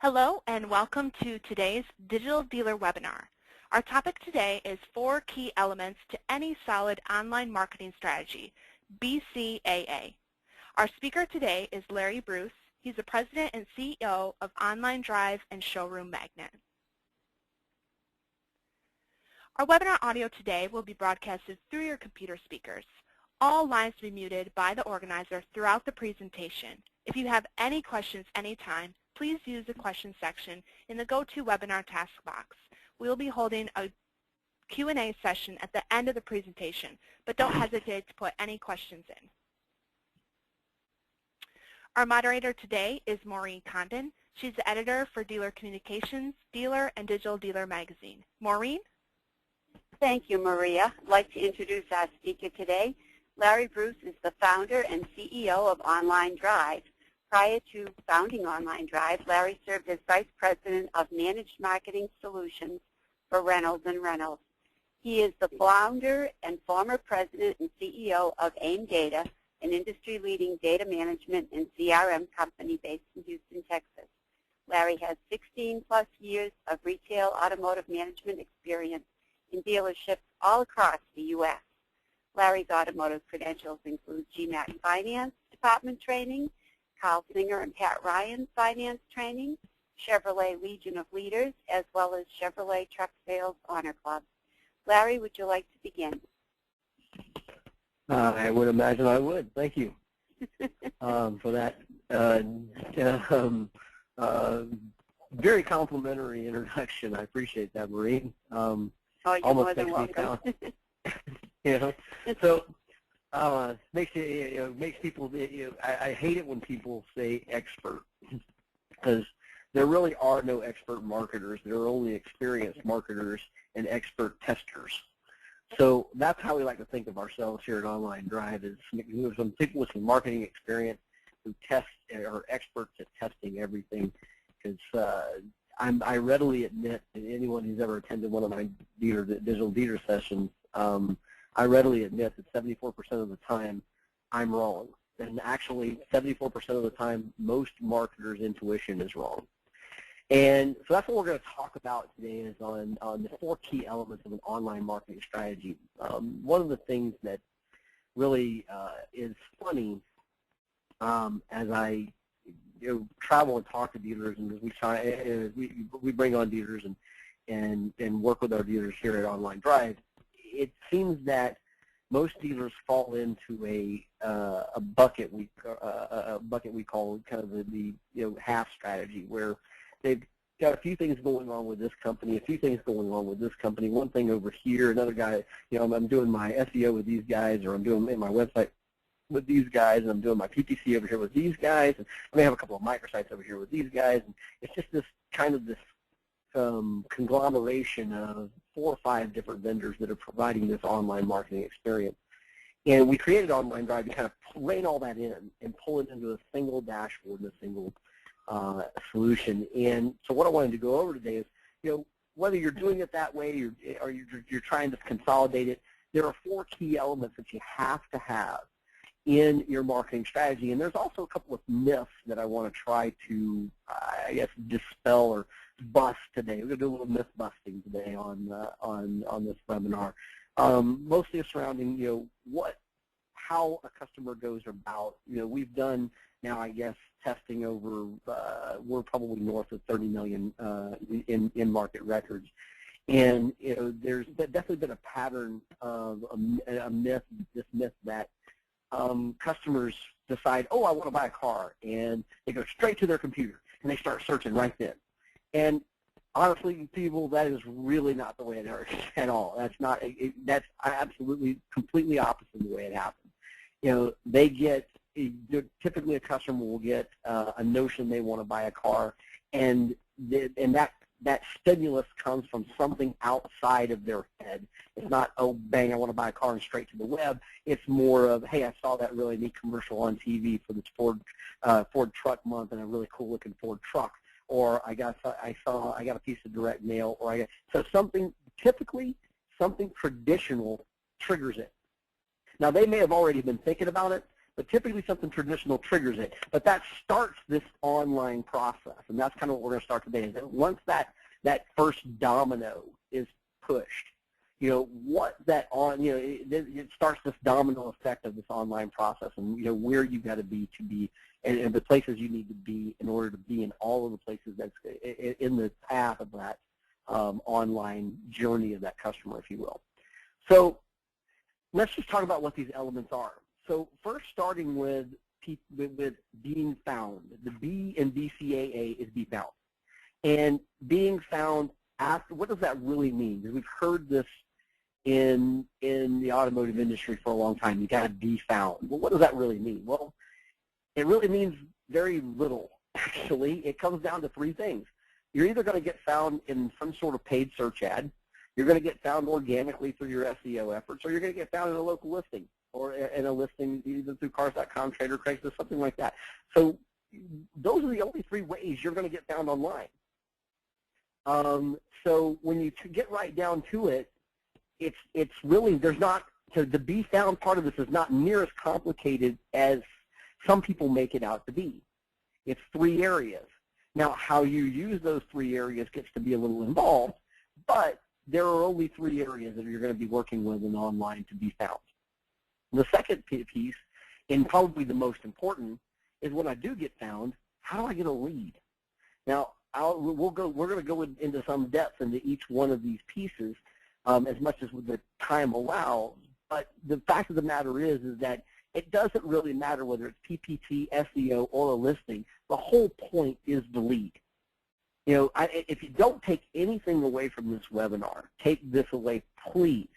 Hello and welcome to today's Digital Dealer webinar. Our topic today is 4 key elements to any solid online marketing strategy, BCAA. Our speaker today is Larry Bruce. He's the President and CEO of Online Drive and Showroom Magnet. Our webinar audio today will be broadcasted through your computer speakers. All lines will be muted by the organizer throughout the presentation. If you have any questions anytime, please use the question section in the GoToWebinar task box. We will be holding a Q&A session at the end of the presentation, but don't hesitate to put any questions in. Our moderator today is Maureen Condon. She's the editor for Dealer Communications, Dealer, and Digital Dealer magazine. Maureen? Thank you, Maria. I'd like to introduce our speaker today. Larry Bruce is the founder and CEO of Online Drive. Prior to founding Online Drive, Larry served as Vice President of Managed Marketing Solutions for Reynolds & Reynolds. He is the founder and former President and CEO of AIM Data, an industry-leading data management and CRM company based in Houston, Texas. Larry has 16-plus years of retail automotive management experience in dealerships all across the U.S. Larry's automotive credentials include GMAT Finance Department training, Carl Singer and Pat Ryan Finance Training, Chevrolet Legion of Leaders, as well as Chevrolet Truck Sales Honor Club. Larry, would you like to begin? I would imagine I would. Thank you for that very complimentary introduction. I appreciate that, Maureen. Oh, you're almost more than makes welcome. me sound, so. Makes people. I hate it when people say expert, because there really are no expert marketers. There are only experienced marketers and expert testers. So that's how we like to think of ourselves here at Online Drive: is some people with some marketing experience who test are experts at testing everything. Because I readily admit to anyone who's ever attended one of my digital dealer sessions. I readily admit that 74% of the time I'm wrong. And actually 74% of the time most marketers' intuition is wrong. And so that's what we're going to talk about today, is on the 4 key elements of an online marketing strategy. One of the things that really is funny as I travel and talk to dealers, and as we bring on dealers and work with our dealers here at Online Drive, it seems that most dealers fall into a bucket we call kind of the half strategy, where they've got a few things going on with this company, a few things going on with this company, one thing over here, another guy. I'm doing my SEO with these guys, or I'm doing my website with these guys, and I'm doing my PPC over here with these guys, and I may have a couple of microsites over here with these guys, and it's just this kind of this conglomeration of 4 or 5 different vendors that are providing this online marketing experience. And we created Online Drive to kind of rein all that in and pull it into a single dashboard and a single solution. And so what I wanted to go over today is, whether you're doing it that way or you're trying to consolidate it, there are 4 key elements that you have to have in your marketing strategy. And there's also a couple of myths that I want to try to, dispel or bust today. We're going to do a little myth busting today on this webinar, mostly surrounding how a customer goes about. We've done now, I guess, testing over. We're probably north of 30 million in market records, and there's definitely been a pattern of a myth. This myth that customers decide, oh, I want to buy a car, and they go straight to their computer and they start searching right then. And honestly, people, that is really not the way it works at all. That's not. That's absolutely completely opposite the way it happens. They get typically a customer will get a notion they want to buy a car, and that stimulus comes from something outside of their head. It's not, oh, bang, I want to buy a car and straight to the web. It's more of, hey, I saw that really neat commercial on TV for this Ford Truck Month and a really cool looking Ford truck. Or I got a piece of direct mail, or typically something traditional triggers it. Now they may have already been thinking about it, but typically something traditional triggers it. But that starts this online process, and that's kind of what we're going to start today. Is that once that first domino is pushed, what that it starts this domino effect of this online process, and where you got to be and the places you need to be in order to be in all of the places that's in the path of that online journey of that customer, if you will. So let's just talk about what these elements are. So first, starting with being found. The B in BCAA is be found. And being found after, what does that really mean? Because we've heard this in the automotive industry for a long time. You got to be found. Well, what does that really mean? Well, it really means very little, actually. It comes down to three things. You're either going to get found in some sort of paid search ad, you're going to get found organically through your SEO efforts, or you're going to get found in a local listing, or in a listing either through Cars.com, Trader, Craigslist, something like that. So those are the only three ways you're going to get found online. So when you get right down to it, it's really, there's not, so the be found part of this is not near as complicated as some people make it out to be. It's three areas. Now, how you use those three areas gets to be a little involved, but there are only three areas that you're going to be working with in online to be found. The second piece, and probably the most important, is when I do get found, how do I get a lead? Now, we're going to go into some depth into each one of these pieces as much as the time allows, but the fact of the matter is that it doesn't really matter whether it's PPT, SEO, or a listing. The whole point is the lead. If you don't take anything away from this webinar, take this away, please.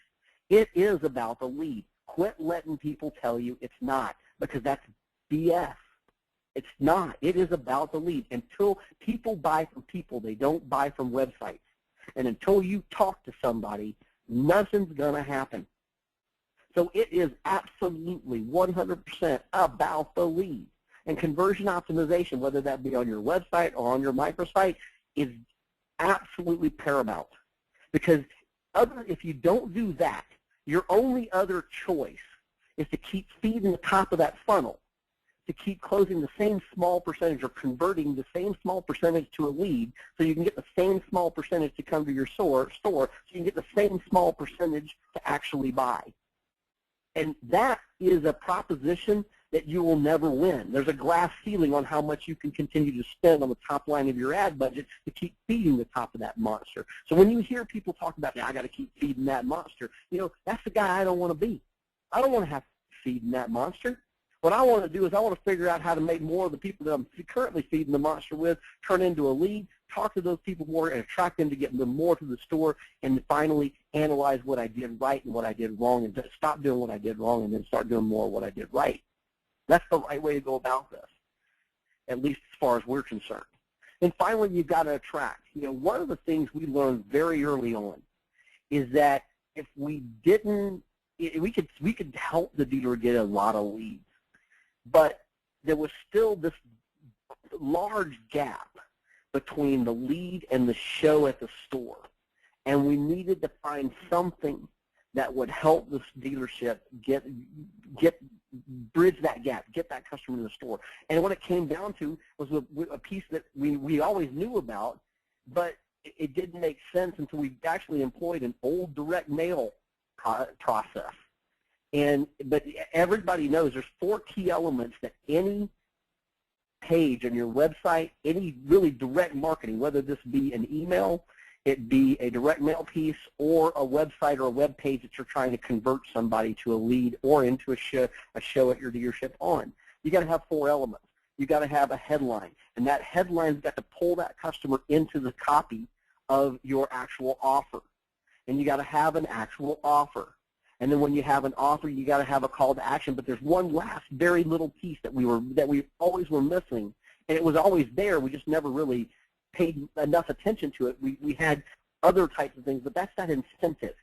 It is about the lead. Quit letting people tell you it's not, because that's BS. It's not. It is about the lead. Until people buy from people, they don't buy from websites. And until you talk to somebody, nothing's going to happen. So it is absolutely 100% about the lead. And conversion optimization, whether that be on your website or on your microsite, is absolutely paramount. Because if you don't do that, your only other choice is to keep feeding the top of that funnel, to keep closing the same small percentage or converting the same small percentage to a lead so you can get the same small percentage to come to your store so you can get the same small percentage to actually buy. And that is a proposition that you will never win. There's a glass ceiling on how much you can continue to spend on the top line of your ad budget to keep feeding the top of that monster. So when you hear people talk about, I got to keep feeding that monster, that's the guy I don't want to be. I don't want to have to feed that monster. What I want to do is I want to figure out how to make more of the people that I'm currently feeding the monster with turn into a lead, talk to those people more, and attract them to get them more to the store, and finally analyze what I did right and what I did wrong, and just stop doing what I did wrong and then start doing more of what I did right. That's the right way to go about this, at least as far as we're concerned. And finally, you've got to attract. One of the things we learned very early on is that if we didn't, we could help the dealer get a lot of leads, but there was still this large gap between the lead and the show at the store, and we needed to find something that would help this dealership bridge that gap, get that customer in the store. And what it came down to was a piece that we always knew about, but it didn't make sense until we actually employed an old direct mail process. But everybody knows there's 4 key elements that any page on your website, any really direct marketing, whether this be an email, it be a direct mail piece, or a website or a web page that you're trying to convert somebody to a lead or into a show at your dealership on. You got to have 4 elements. You got to have a headline, and that headline's got to pull that customer into the copy of your actual offer. And you got to have an actual offer. And then when you have an offer, you got to have a call to action. But there's one last very little piece that we always were missing, and it was always there. We just never really paid enough attention to it. We had other types of things, but that's that incentive.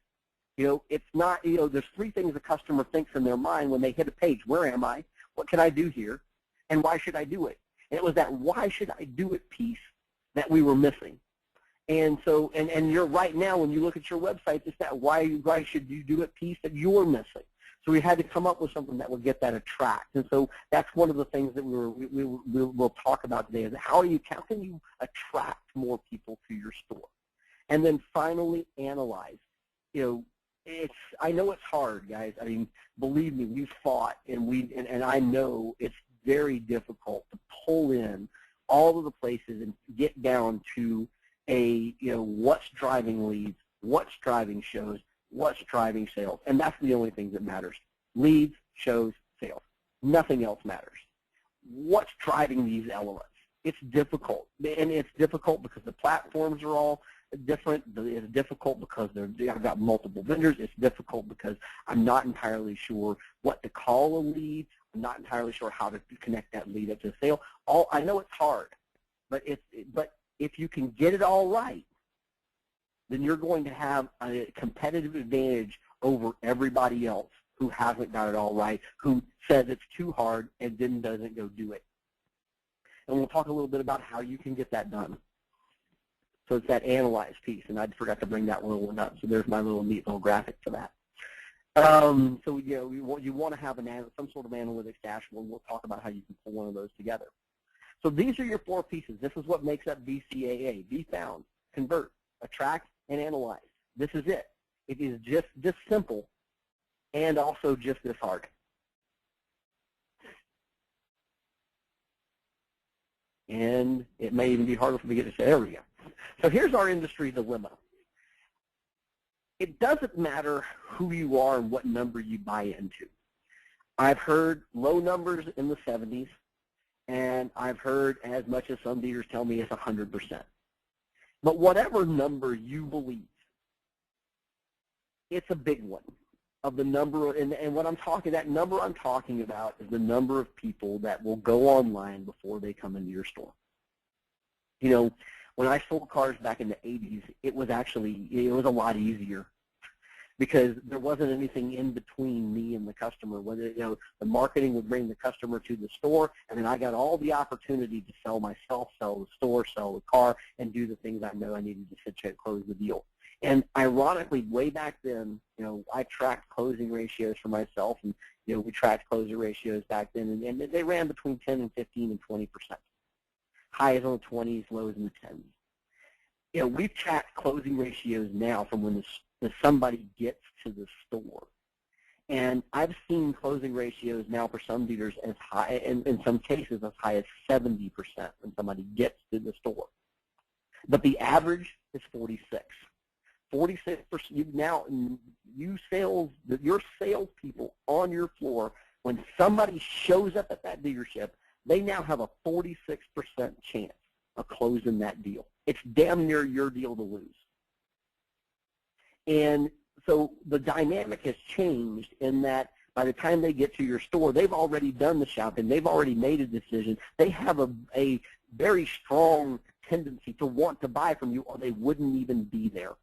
It's not, there's 3 things the customer thinks in their mind when they hit a page. Where am I? What can I do here? And why should I do it? And it was that why should I do it piece that we were missing. And so, and you're right now, when you look at your website, it's that why should you do it piece that you're missing. So we had to come up with something that would get that attract. And so that's one of the things that we'll talk about today is how can you attract more people to your store? And then finally analyze. I know it's hard, guys. I mean, believe me, we've fought, and I know it's very difficult to pull in all of the places and get down to what's driving leads, what's driving shows, what's driving sales, and that's the only thing that matters. Leads, shows, sales. Nothing else matters. What's driving these elements? It's difficult, and it's difficult because the platforms are all different. It's difficult because I've got multiple vendors. It's difficult because I'm not entirely sure what to call a lead. I'm not entirely sure how to connect that lead up to a sale. I know it's hard, but if you can get it all right, then you're going to have a competitive advantage over everybody else who hasn't got it all right, who says it's too hard and then doesn't go do it. And we'll talk a little bit about how you can get that done. So it's that analyze piece, and I forgot to bring that little one up. So there's my little neat little graphic for that. So you want to have some sort of analytics dashboard, and we'll talk about how you can pull one of those together. So these are your 4 pieces. This is what makes up BCAA: be found, convert, attract, and analyze. This is it. It is just this simple and also just this hard. And it may even be harder for me to get to say, there we go. So here's our industry dilemma. It doesn't matter who you are and what number you buy into. I've heard low numbers in the 70s, and I've heard as much as some dealers tell me it's 100%. But whatever number you believe, it's a big one of the number, and what that number I'm talking about is the number of people that will go online before they come into your store. When I sold cars back in the 80s, it was a lot easier because there wasn't anything in between me and the customer. Whether the marketing would bring the customer to the store, and then I got all the opportunity to sell myself, sell the store, sell the car, and do the things I know I needed to close the deal. And ironically, way back then, I tracked closing ratios for myself, and we tracked closing ratios back then, and they ran between 10 and 15 and 20%. Highs on the 20s, lows in the 10s. We've tracked closing ratios now from when somebody gets to the store. And I've seen closing ratios now for some dealers as high, and in some cases as high as 70% when somebody gets to the store. But the average is 46. 46%. Your salespeople on your floor, when somebody shows up at that dealership, they now have a 46% chance of closing that deal. It's damn near your deal to lose. And so the dynamic has changed in that by the time they get to your store, they've already done the shopping. They've already made a decision. They have a very strong tendency to want to buy from you, or they wouldn't even be there.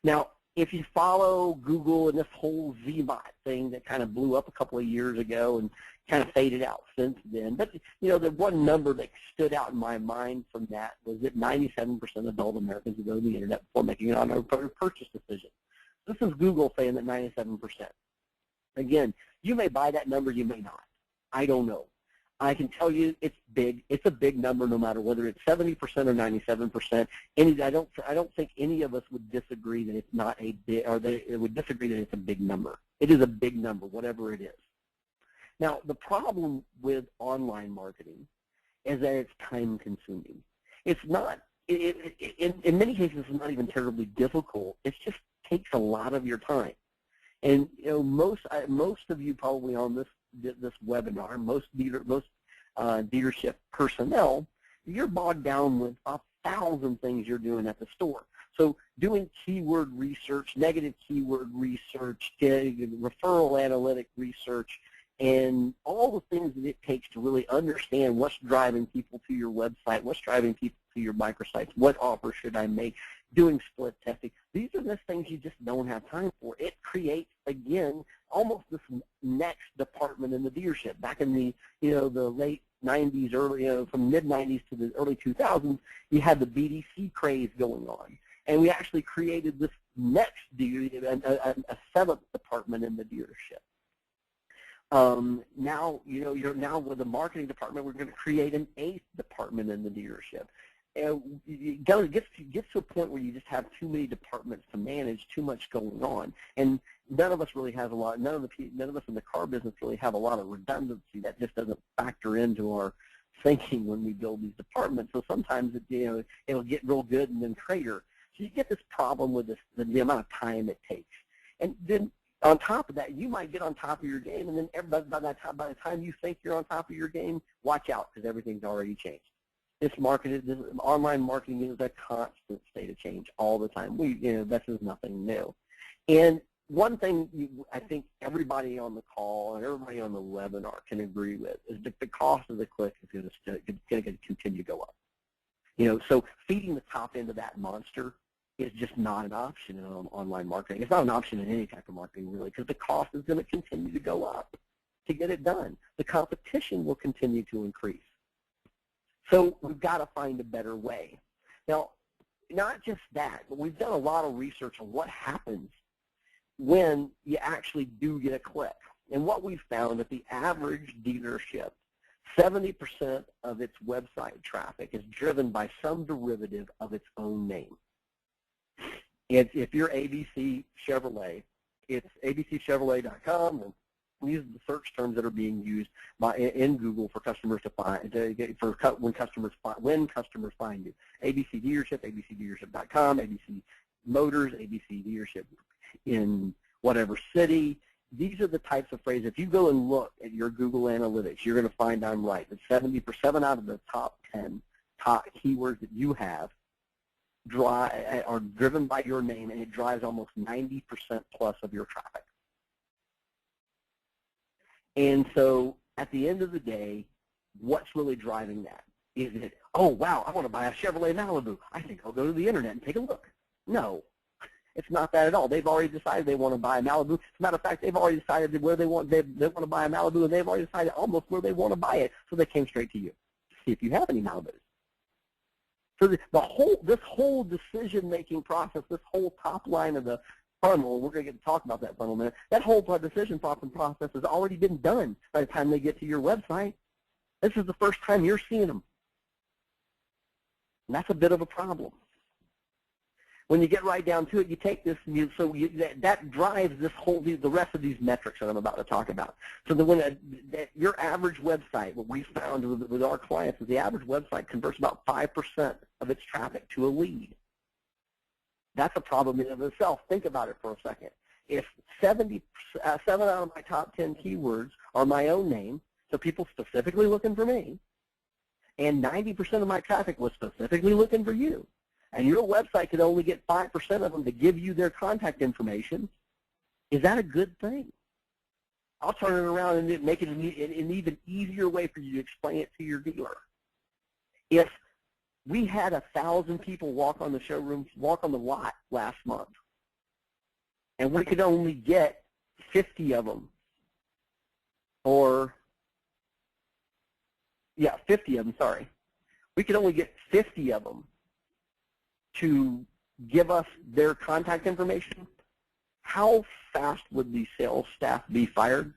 Now, if you follow Google and this whole ZBot thing that kind of blew up a couple of years ago and kind of faded out since then, but the one number that stood out in my mind from that was that 97% of adult Americans would go to the internet before making an auto purchase decision. This is Google saying that 97%. Again, you may buy that number, you may not. I don't know. I can tell you it's big. It's a big number no matter whether it's 70% or 97%. I don't think any of us would disagree that it's not a big, or they would disagree that it's a big number. It is a big number, whatever it is. Now, the problem with online marketing is that it's time consuming. It's not, in many cases, it's not even terribly difficult. It just takes a lot of your time. And most of you probably on this webinar, most dealership personnel, you're bogged down with 1,000 things you're doing at the store. So doing keyword research, negative keyword research, referral analytic research, and all the things that it takes to really understand what's driving people to your website, what's driving people to your microsites, what offer should I make, doing split testing. These are the things you just don't have time for. It creates, again, almost this next department in the dealership. Back in the the late 90s, from mid 90s to the early 2000s, you had the BDC craze going on. And we actually created this next a seventh department in the dealership. Now, now with the marketing department, we're going to create an eighth department in the dealership. And it gets to a point where you just have too many departments to manage, too much going on, and none of us really has a lot. None of us in the car business really have a lot of redundancy. That just doesn't factor into our thinking when we build these departments. So sometimes it'll get real good and then crater. So you get this problem with the amount of time it takes, and then on top of that, you might get on top of your game, and then by the time you think you're on top of your game, watch out because everything's already changed. This online marketing is a constant state of change all the time. This is nothing new. And one thing I think everybody on the call and everybody on the webinar can agree with is that the cost of the click is going to continue to go up. So feeding the top end of that monster is just not an option in online marketing. It's not an option in any type of marketing, really, because the cost is going to continue to go up to get it done. The competition will continue to increase. So we've got to find a better way. Now, not just that, but we've done a lot of research on what happens when you actually do get a click. And what we've found that the average dealership, 70% of its website traffic is driven by some derivative of its own name. If you're ABC Chevrolet, it's abcchevrolet.com, and these are the search terms that are being used in Google for customers to find when customers find you. ABC Dealership, abcdealership.com, ABC Motors, ABC Dealership in whatever city. These are the types of phrases. If you go and look at your Google Analytics, you're going to find I'm right. That 7 out of the top 10 keywords that you have are driven by your name, and it drives almost 90% plus of your traffic. And so at the end of the day, what's really driving that? Is it, oh, wow, I want to buy a Chevrolet Malibu. I think I'll go to the internet and take a look. No, it's not that at all. They've already decided they want to buy a Malibu. As a matter of fact, they've already decided where they want to buy a Malibu, and they've already decided almost where they want to buy it. So they came straight to you to see if you have any Malibus. So this whole decision-making process, this whole top line of the funnel, we're going to get to talk about that funnel in a minute, that whole decision process has already been done by the time they get to your website. This is the first time you're seeing them. And that's a bit of a problem. When you get right down to it, you take this, that drives the rest of these metrics that I'm about to talk about. So that your average website, what we found with our clients is the average website converts about 5% of its traffic to a lead. That's a problem in and of itself. Think about it for a second. If 7 out of my top 10 keywords are my own name, so people specifically looking for me, and 90% of my traffic was specifically looking for you, and your website could only get 5% of them to give you their contact information, is that a good thing? I'll turn it around and make it an even easier way for you to explain it to your dealer. If we had 1,000 people walk on the lot last month, and we could only get 50 of them, 50 of them, sorry. We could only get 50 of them to give us their contact information. How fast would the sales staff be fired?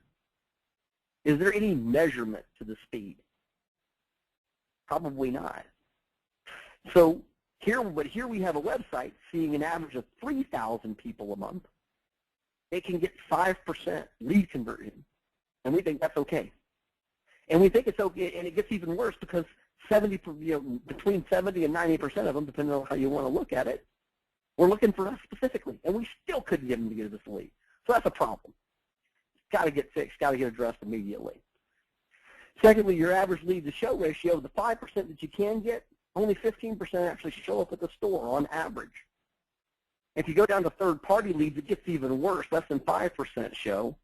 Is there any measurement to the speed? Probably not. So here we have a website seeing an average of 3,000 people a month. It can get 5% lead conversion, and we think that's okay. And we think it's okay, and it gets even worse because between 70 and 90% of them, depending on how you want to look at it, were looking for us specifically, and we still couldn't get them to get us a lead. So that's a problem. It's got to get fixed, got to get addressed immediately. Secondly, your average lead-to-show ratio, the 5% that you can get, only 15% actually show up at the store on average. If you go down to third-party leads, it gets even worse, less than 5% show.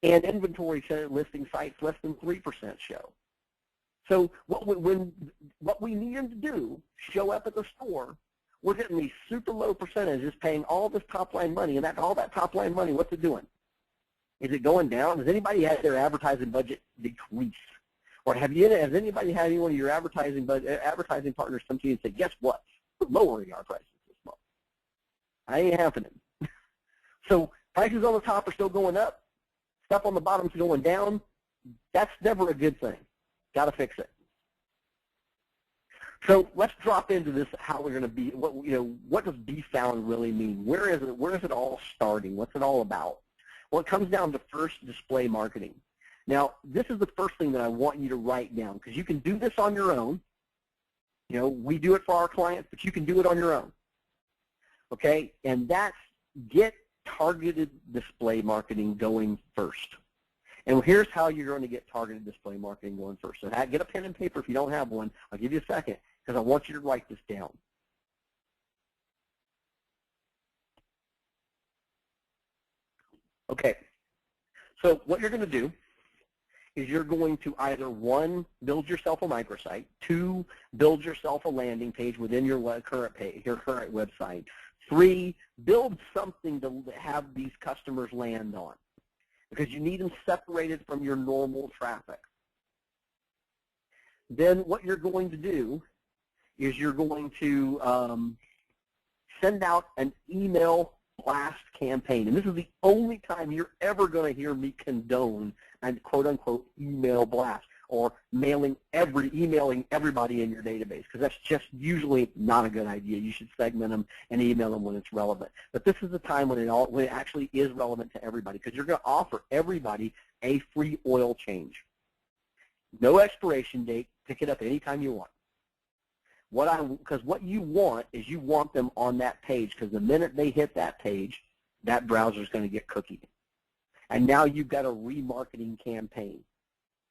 And inventory listing sites, less than 3% show. So what we need them to do, show up at the store, we're getting these super low percentages paying all this top-line money, and all that top-line money, what's it doing? Is it going down? Has anybody had their advertising budget decrease? Or has anybody had any one of your advertising partners come to you and say, guess what? We're lowering our prices this I ain't happening. So prices on the top are still going up. Stuff on the bottom is going down. That's never a good thing. Got to fix it. So let's drop into this, how we're going to be, what does be found really mean? Where is it all starting? What's it all about? Well, it comes down to first display marketing. Now, this is the first thing that I want you to write down, because you can do this on your own. We do it for our clients, but you can do it on your own. Okay? And that's get targeted display marketing going first. And here's how you're going to get targeted display marketing going first. So get a pen and paper if you don't have one. I'll give you a second because I want you to write this down. Okay. So what you're going to do is you're going to either, 1, build yourself a microsite, 2, build yourself a landing page within your current website, 3, build something to have these customers land on, because you need them separated from your normal traffic. Then what you're going to do is you're going to send out an email blast campaign. And this is the only time you're ever going to hear me condone and quote-unquote email blast, or emailing everybody in your database, because that's just usually not a good idea. You should segment them and email them when it's relevant. But this is the time when it actually is relevant to everybody, because you're going to offer everybody a free oil change. No expiration date. Pick it up anytime you want. Because what you want is you want them on that page, because the minute they hit that page, that browser is going to get cookied. And now you've got a remarketing campaign,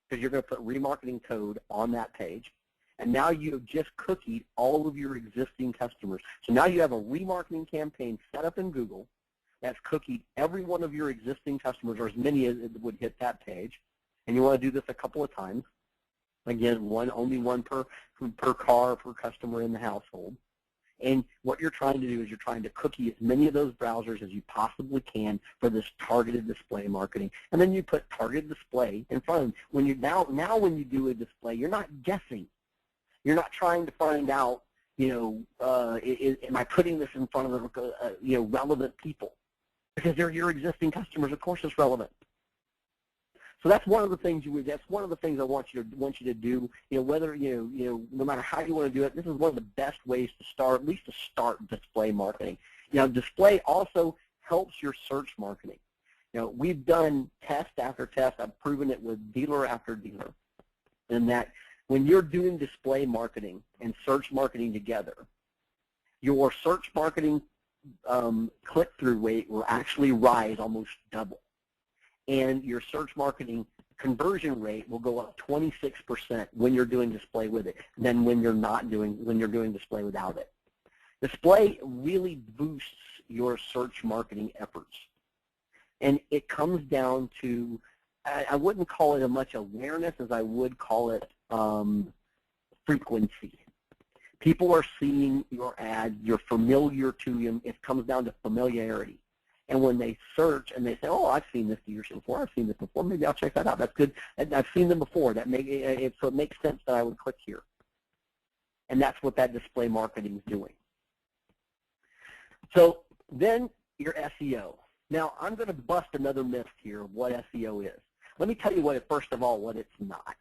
because you're going to put remarketing code on that page. And now you have just cookied all of your existing customers. So now you have a remarketing campaign set up in Google that's cookied every one of your existing customers, or as many as it would hit that page. And you want to do this a couple of times. Again, only one per car, per customer in the household. And what you're trying to do is you're trying to cookie as many of those browsers as you possibly can for this targeted display marketing. And then you put targeted display in front of them. When you now when you do a display, you're not guessing. You're not trying to find out, am I putting this in front of relevant people? Because they're your existing customers. Of course, it's relevant. So that's one of the things that's one of the things I want you to do. Whether no matter how you want to do it, this is one of the best ways to start, at least to start display marketing. Display also helps your search marketing. We've done test after test. I've proven it with dealer after dealer, and that when you're doing display marketing and search marketing together, your search marketing click-through rate will actually rise almost double. And your search marketing conversion rate will go up 26% when you're doing display with it than when you're doing display without it. Display really boosts your search marketing efforts. And it comes down to, I wouldn't call it as much awareness as I would call it frequency. People are seeing your ad, you're familiar to them. It comes down to familiarity. And when they search and they say, oh, I've seen this dealership before, I've seen this before, maybe I'll check that out. That's good. I've seen them before. So it makes sense that I would click here. And that's what that display marketing is doing. So then your SEO. Now, I'm going to bust another myth here of what SEO is. Let me tell you first of all, what it's not.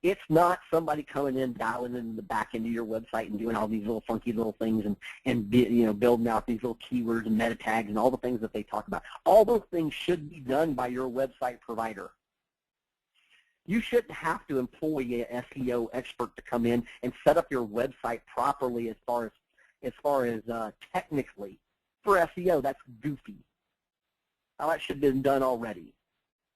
It's not somebody coming in, dialing in the back end of your website and doing all these little funky little things and building out these little keywords and meta tags and all the things that they talk about. All those things should be done by your website provider. You shouldn't have to employ an SEO expert to come in and set up your website properly as far as technically. For SEO, that's goofy. Now, that should have been done already.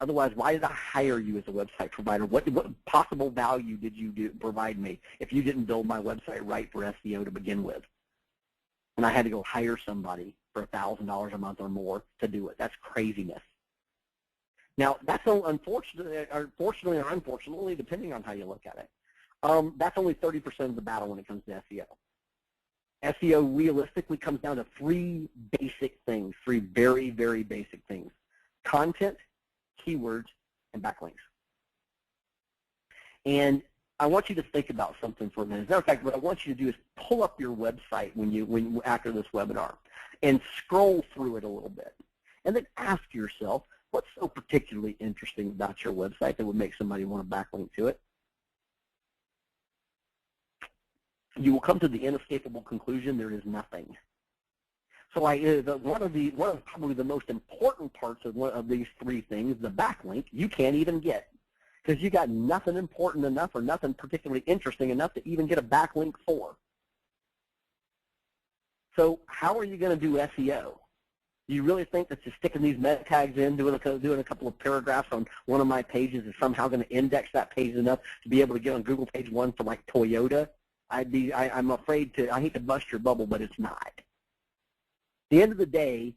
Otherwise, why did I hire you as a website provider? What possible value did you provide me if you didn't build my website right for SEO to begin with? And I had to go hire somebody for $1,000 a month or more to do it. That's craziness. Now, that's unfortunately or unfortunately, depending on how you look at it, that's only 30% of the battle when it comes to SEO. SEO realistically comes down to three basic things, three very, very basic things: content, keywords, and backlinks. And I want you to think about something for a minute. As a matter of fact, what I want you to do is pull up your website after this webinar and scroll through it a little bit. And then ask yourself, what's so particularly interesting about your website that would make somebody want to backlink to it? You will come to the inescapable conclusion there is nothing. So one of probably the most important parts of these three things, the backlink, you can't even get. Because you got nothing important enough or nothing particularly interesting enough to even get a backlink for. So how are you going to do SEO? Do you really think that just sticking these meta tags in, doing a couple of paragraphs on one of my pages is somehow going to index that page enough to be able to get on Google page 1 for like Toyota? I'm afraid to, I hate to bust your bubble, but it's not. At the end of the day,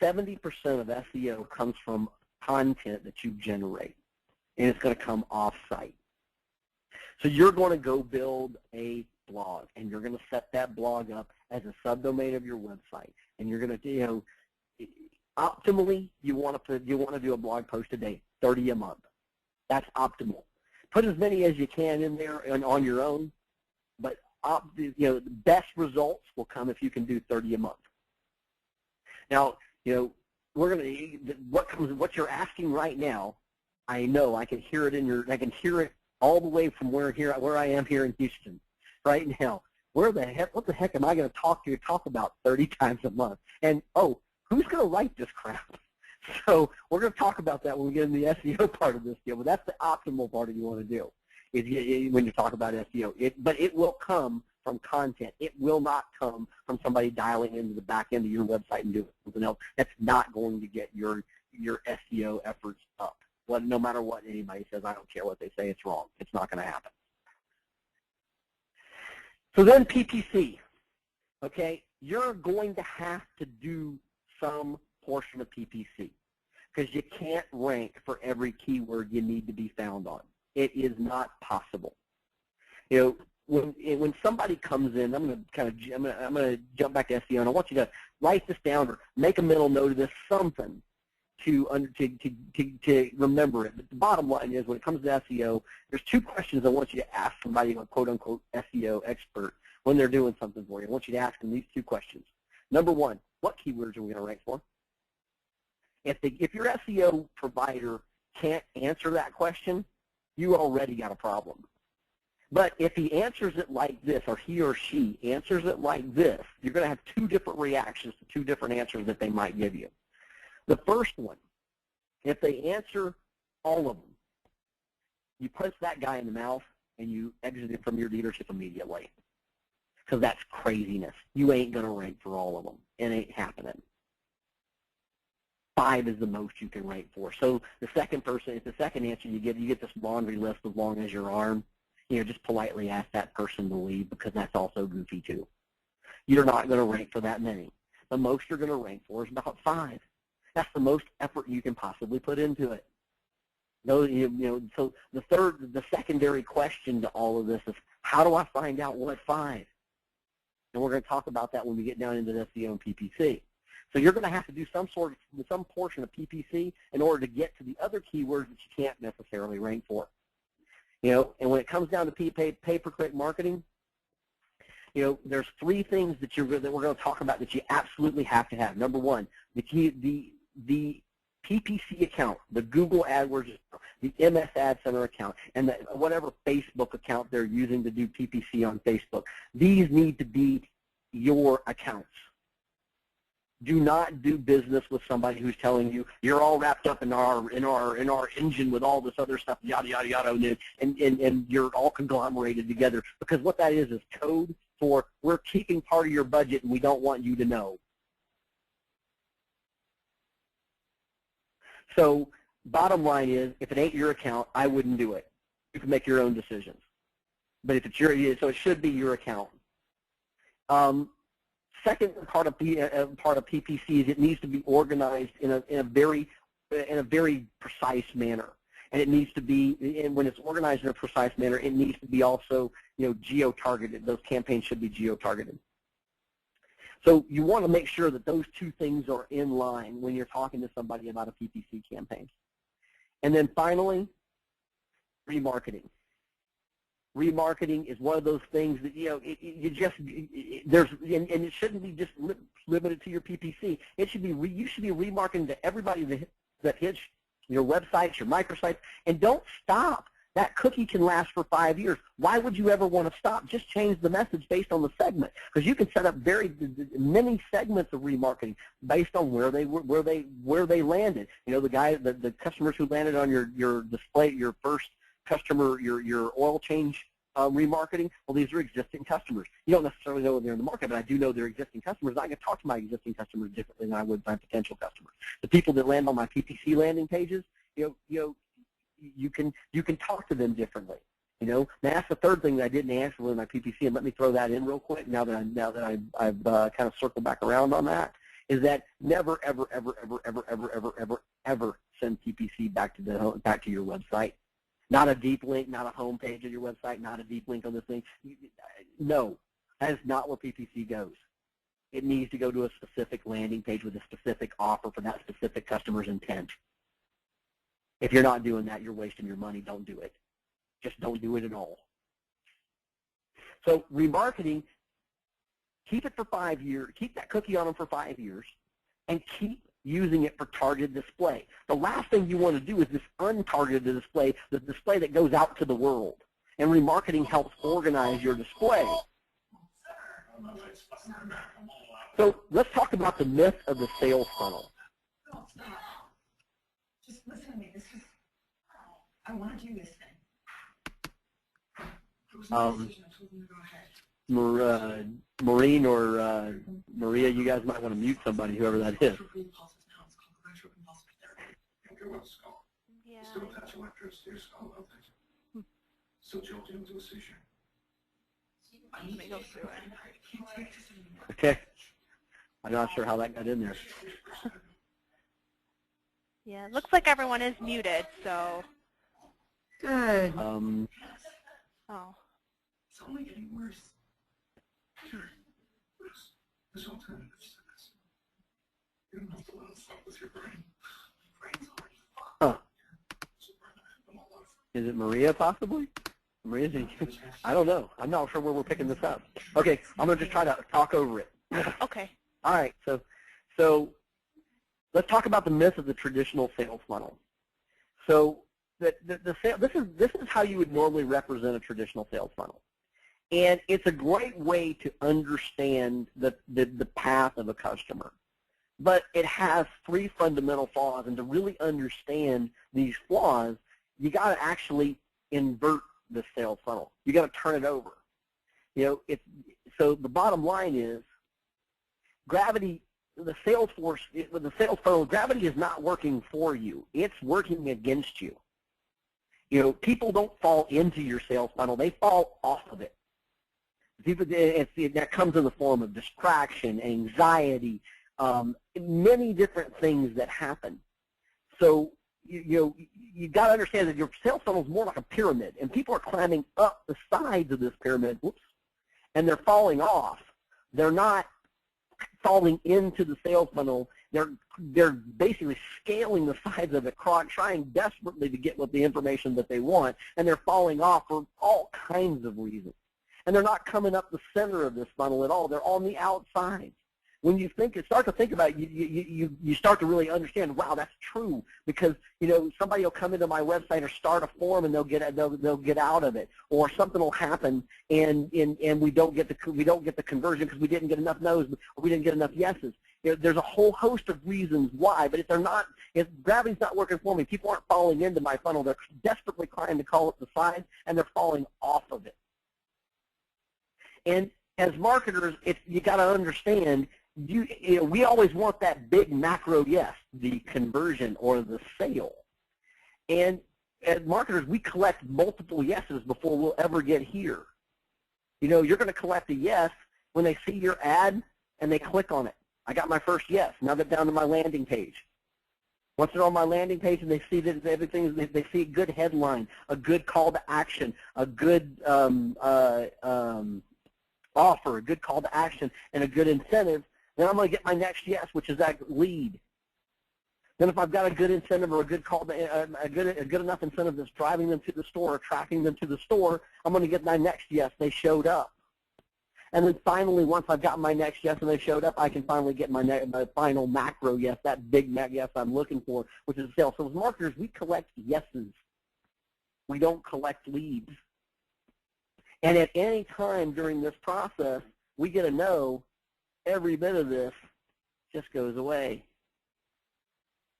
70% of SEO comes from content that you generate, and it's going to come off-site. So you're going to go build a blog, and you're going to set that blog up as a subdomain of your website, and you're going to, optimally, you want to do a blog post a day, 30 a month. That's optimal. Put as many as you can in there and on your own, but the best results will come if you can do 30 a month. Now, we're going to what you're asking right now. I know I can hear it I can hear it all the way from where I am here in Houston right now. What the heck am I going to talk about 30 times a month? And oh, who's going to write this crap? So we're going to talk about that when we get in the SEO part of this deal. But that's the optimal part that you want to do when you talk about SEO. But it will come from content. It will not come from somebody dialing into the back end of your website and doing something else. That's not going to get your SEO efforts up. Well, no matter what anybody says, I don't care what they say, it's wrong. It's not going to happen. So then PPC, okay? You're going to have to do some portion of PPC because you can't rank for every keyword you need to be found on. It is not possible. When somebody comes in, I'm going to jump back to SEO, and I want you to write this down or make a mental note of this, something to remember it. But the bottom line is, when it comes to SEO, there's two questions I want you to ask somebody, a quote-unquote SEO expert, when they're doing something for you. I want you to ask them these two questions. Number one, what keywords are we going to rank for? If your SEO provider can't answer that question, you already got a problem. But if he answers it like this, or he or she answers it like this, you're going to have two different reactions to two different answers that they might give you. The first one, if they answer all of them, you punch that guy in the mouth and you exit him from your dealership immediately. Because that's craziness. You ain't going to rank for all of them. It ain't happening. 5 is the most you can rank for. So the second person, if the second answer you get this laundry list as long as your arm, just politely ask that person to leave, because that's also goofy too. You're not going to rank for that many. The most you're going to rank for is about 5. That's the most effort you can possibly put into it. So the secondary question to all of this is, how do I find out what 5? And we're going to talk about that when we get down into SEO and PPC. So you're going to have to do some portion of PPC in order to get to the other keywords that you can't necessarily rank for. And when it comes down to pay-per-click marketing, there's 3 things that we're going to talk about that you absolutely have to have. Number one, the PPC account, the Google AdWords, the MS Ad Center account, and whatever Facebook account they're using to do PPC on Facebook. These need to be your accounts. Do not do business with somebody who's telling you you're all wrapped up in our engine with all this other stuff, yada yada yada, and you're all conglomerated together. Because what that is code for we're keeping part of your budget and we don't want you to know. So bottom line is, if it ain't your account, I wouldn't do it. You can make your own decisions. But if it's so it should be your account. Second part of PPC is it needs to be organized in a very precise manner, and it needs to be, and when it's organized in a precise manner, it needs to be also geo-targeted. Those campaigns should be geo-targeted. So you want to make sure that those two things are in line when you're talking to somebody about a PPC campaign. And then finally, remarketing. remarketing is one of those things that, you know, and it shouldn't be just limited to your PPC. It should be, you should be remarketing to everybody that hits your websites, your microsites, and don't stop. That cookie can last for 5 years. Why would you ever want to stop? Just change the message based on the segment, because you can set up many segments of remarketing based on where they landed. You know, the customers who landed on your display, your first customer, your oil change remarketing. Well, these are existing customers. You don't necessarily know they're in the market, but I do know they're existing customers. I can talk to my existing customers differently than I would my potential customers. The people that land on my PPC landing pages, you can talk to them differently. You know, now that's the third thing that I didn't answer with my PPC, and let me throw that in real quick. Now that I've kind of circled back around on that, is that never ever send PPC back to your website. Not a deep link, not a home page of your website, not a deep link on this thing. No, that is not where PPC goes. It needs to go to a specific landing page with a specific offer for that specific customer's intent. If you're not doing that, you're wasting your money. Don't do it. Just don't do it at all. So remarketing, keep it for 5 years. Keep that cookie on them for 5 years, and keep using it for targeted display. The last thing you want to do is this untargeted display, the display that goes out to the world. And remarketing helps organize your display. So let's talk about the myth of the sales funnel. Just listen to me. I want to do this thing. It was my decision. I told them to go ahead. Maureen or Maria, you guys might want to mute somebody, whoever that is. Yeah. Let me go through it. Okay. I'm not sure how that got in there. Yeah, looks like everyone is muted, so. Good. Oh. It's only getting worse. There's alternatives to this. You don't have to let it fuck with your brain. My brain's already fucked. Huh. Is it Maria, possibly? Maria's in, I don't know. I'm not sure where we're picking this up. Okay, I'm going to just try to talk over it. Okay. All right, so let's talk about the myth of the traditional sales funnel. So this is how you would normally represent a traditional sales funnel. And it's a great way to understand the path of a customer. But it has 3 fundamental flaws, and to really understand these flaws, you got to actually invert the sales funnel. You got to turn it over. You know, so the bottom line is, gravity, the sales funnel, gravity is not working for you. It's working against you. You know, people don't fall into your sales funnel. They fall off of it. That comes in the form of distraction, anxiety, many different things that happen. So you got to understand that your sales funnel is more like a pyramid, and people are climbing up the sides of this pyramid, and they're falling off. They're not falling into the sales funnel. They're basically scaling the sides of it, trying desperately to get the information that they want, and they're falling off for all kinds of reasons. And they're not coming up the center of this funnel at all. They're on the outside. When you start to think about it, you start to really understand, wow, that's true, because somebody will come into my website or start a form and they'll get out of it, or something will happen and we don't get the conversion because we didn't get enough no's or we didn't get enough yeses. There's a whole host of reasons why, but if gravity's not working for me, people aren't falling into my funnel. They're desperately trying to call it the side, and they're falling off of it. And as marketers, you got to understand, we always want that big macro yes, the conversion or the sale. And as marketers, we collect multiple yeses before we'll ever get here. You're going to collect a yes when they see your ad and they click on it. I got my first yes. Now get down to my landing page. Once they're on my landing page and they see that everything, they see a good headline, a good call to action, a good offer, a good call to action, and a good incentive, then I'm going to get my next yes, which is that lead. Then if I've got a good incentive or a good call, a good enough incentive that's driving them to the store, attracting them to the store, I'm going to get my next yes, they showed up. And then finally, once I've got my next yes and they showed up, I can finally get my final macro yes, that big yes I'm looking for, which is a sale. So as marketers, we collect yeses. We don't collect leads. And at any time during this process, we get a no, every bit of this just goes away.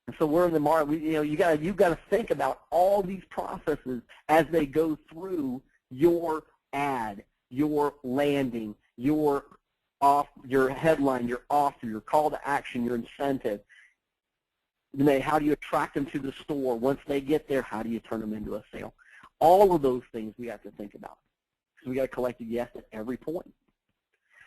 And so we're in the market. You've got to think about all these processes as they go through your ad, your landing, your headline, your offer, your call to action, your incentive. How do you attract them to the store? Once they get there, how do you turn them into a sale? All of those things we have to think about. So we got to collect a yes at every point.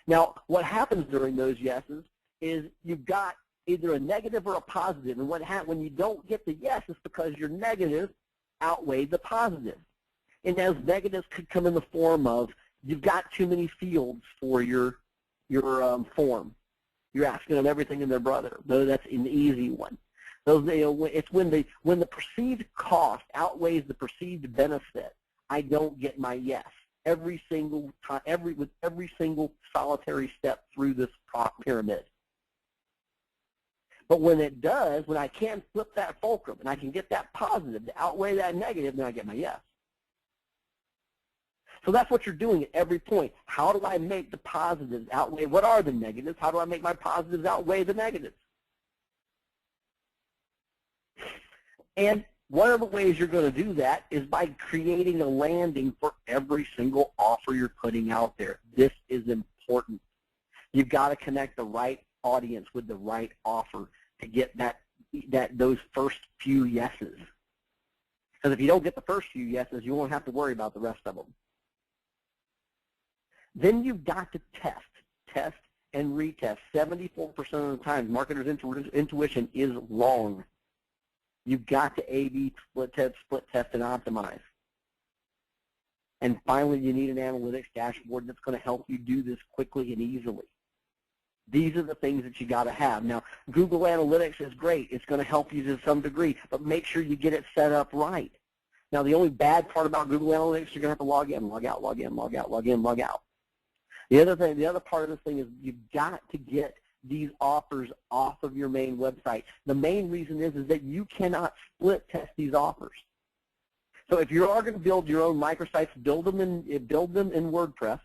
Now, what happens during those yeses is you've got either a negative or a positive. And when you don't get the yes, it's because your negative outweighed the positive. And those negatives could come in the form of you've got too many fields for your form. You're asking them everything in their brother. Though that's an easy one. It's when the perceived cost outweighs the perceived benefit. I don't get my yes every single time, with every single solitary step through this pyramid. But when it does, when I can flip that fulcrum and I can get that positive to outweigh that negative, then I get my yes. So that's what you're doing at every point. How do I make the positives outweigh? What are the negatives? How do I make my positives outweigh the negatives? And one of the ways you're going to do that is by creating a landing for every single offer you're putting out there. This is important. You've got to connect the right audience with the right offer to get those first few yeses. Because if you don't get the first few yeses, you won't have to worry about the rest of them. Then you've got to test, and retest. 74% of the time, marketers' intuition is wrong. You've got to A/B split test, and optimize. And finally, you need an analytics dashboard that's going to help you do this quickly and easily. These are the things that you got to have. Now, Google Analytics is great. It's going to help you to some degree, but make sure you get it set up right. Now, the only bad part about Google Analytics, you're going to have to log in, log out, log in, log out, log in, log out. The other part of this thing is you've got to get these offers off of your main website. The main reason is that you cannot split test these offers. So if you are going to build your own microsites, build them in WordPress,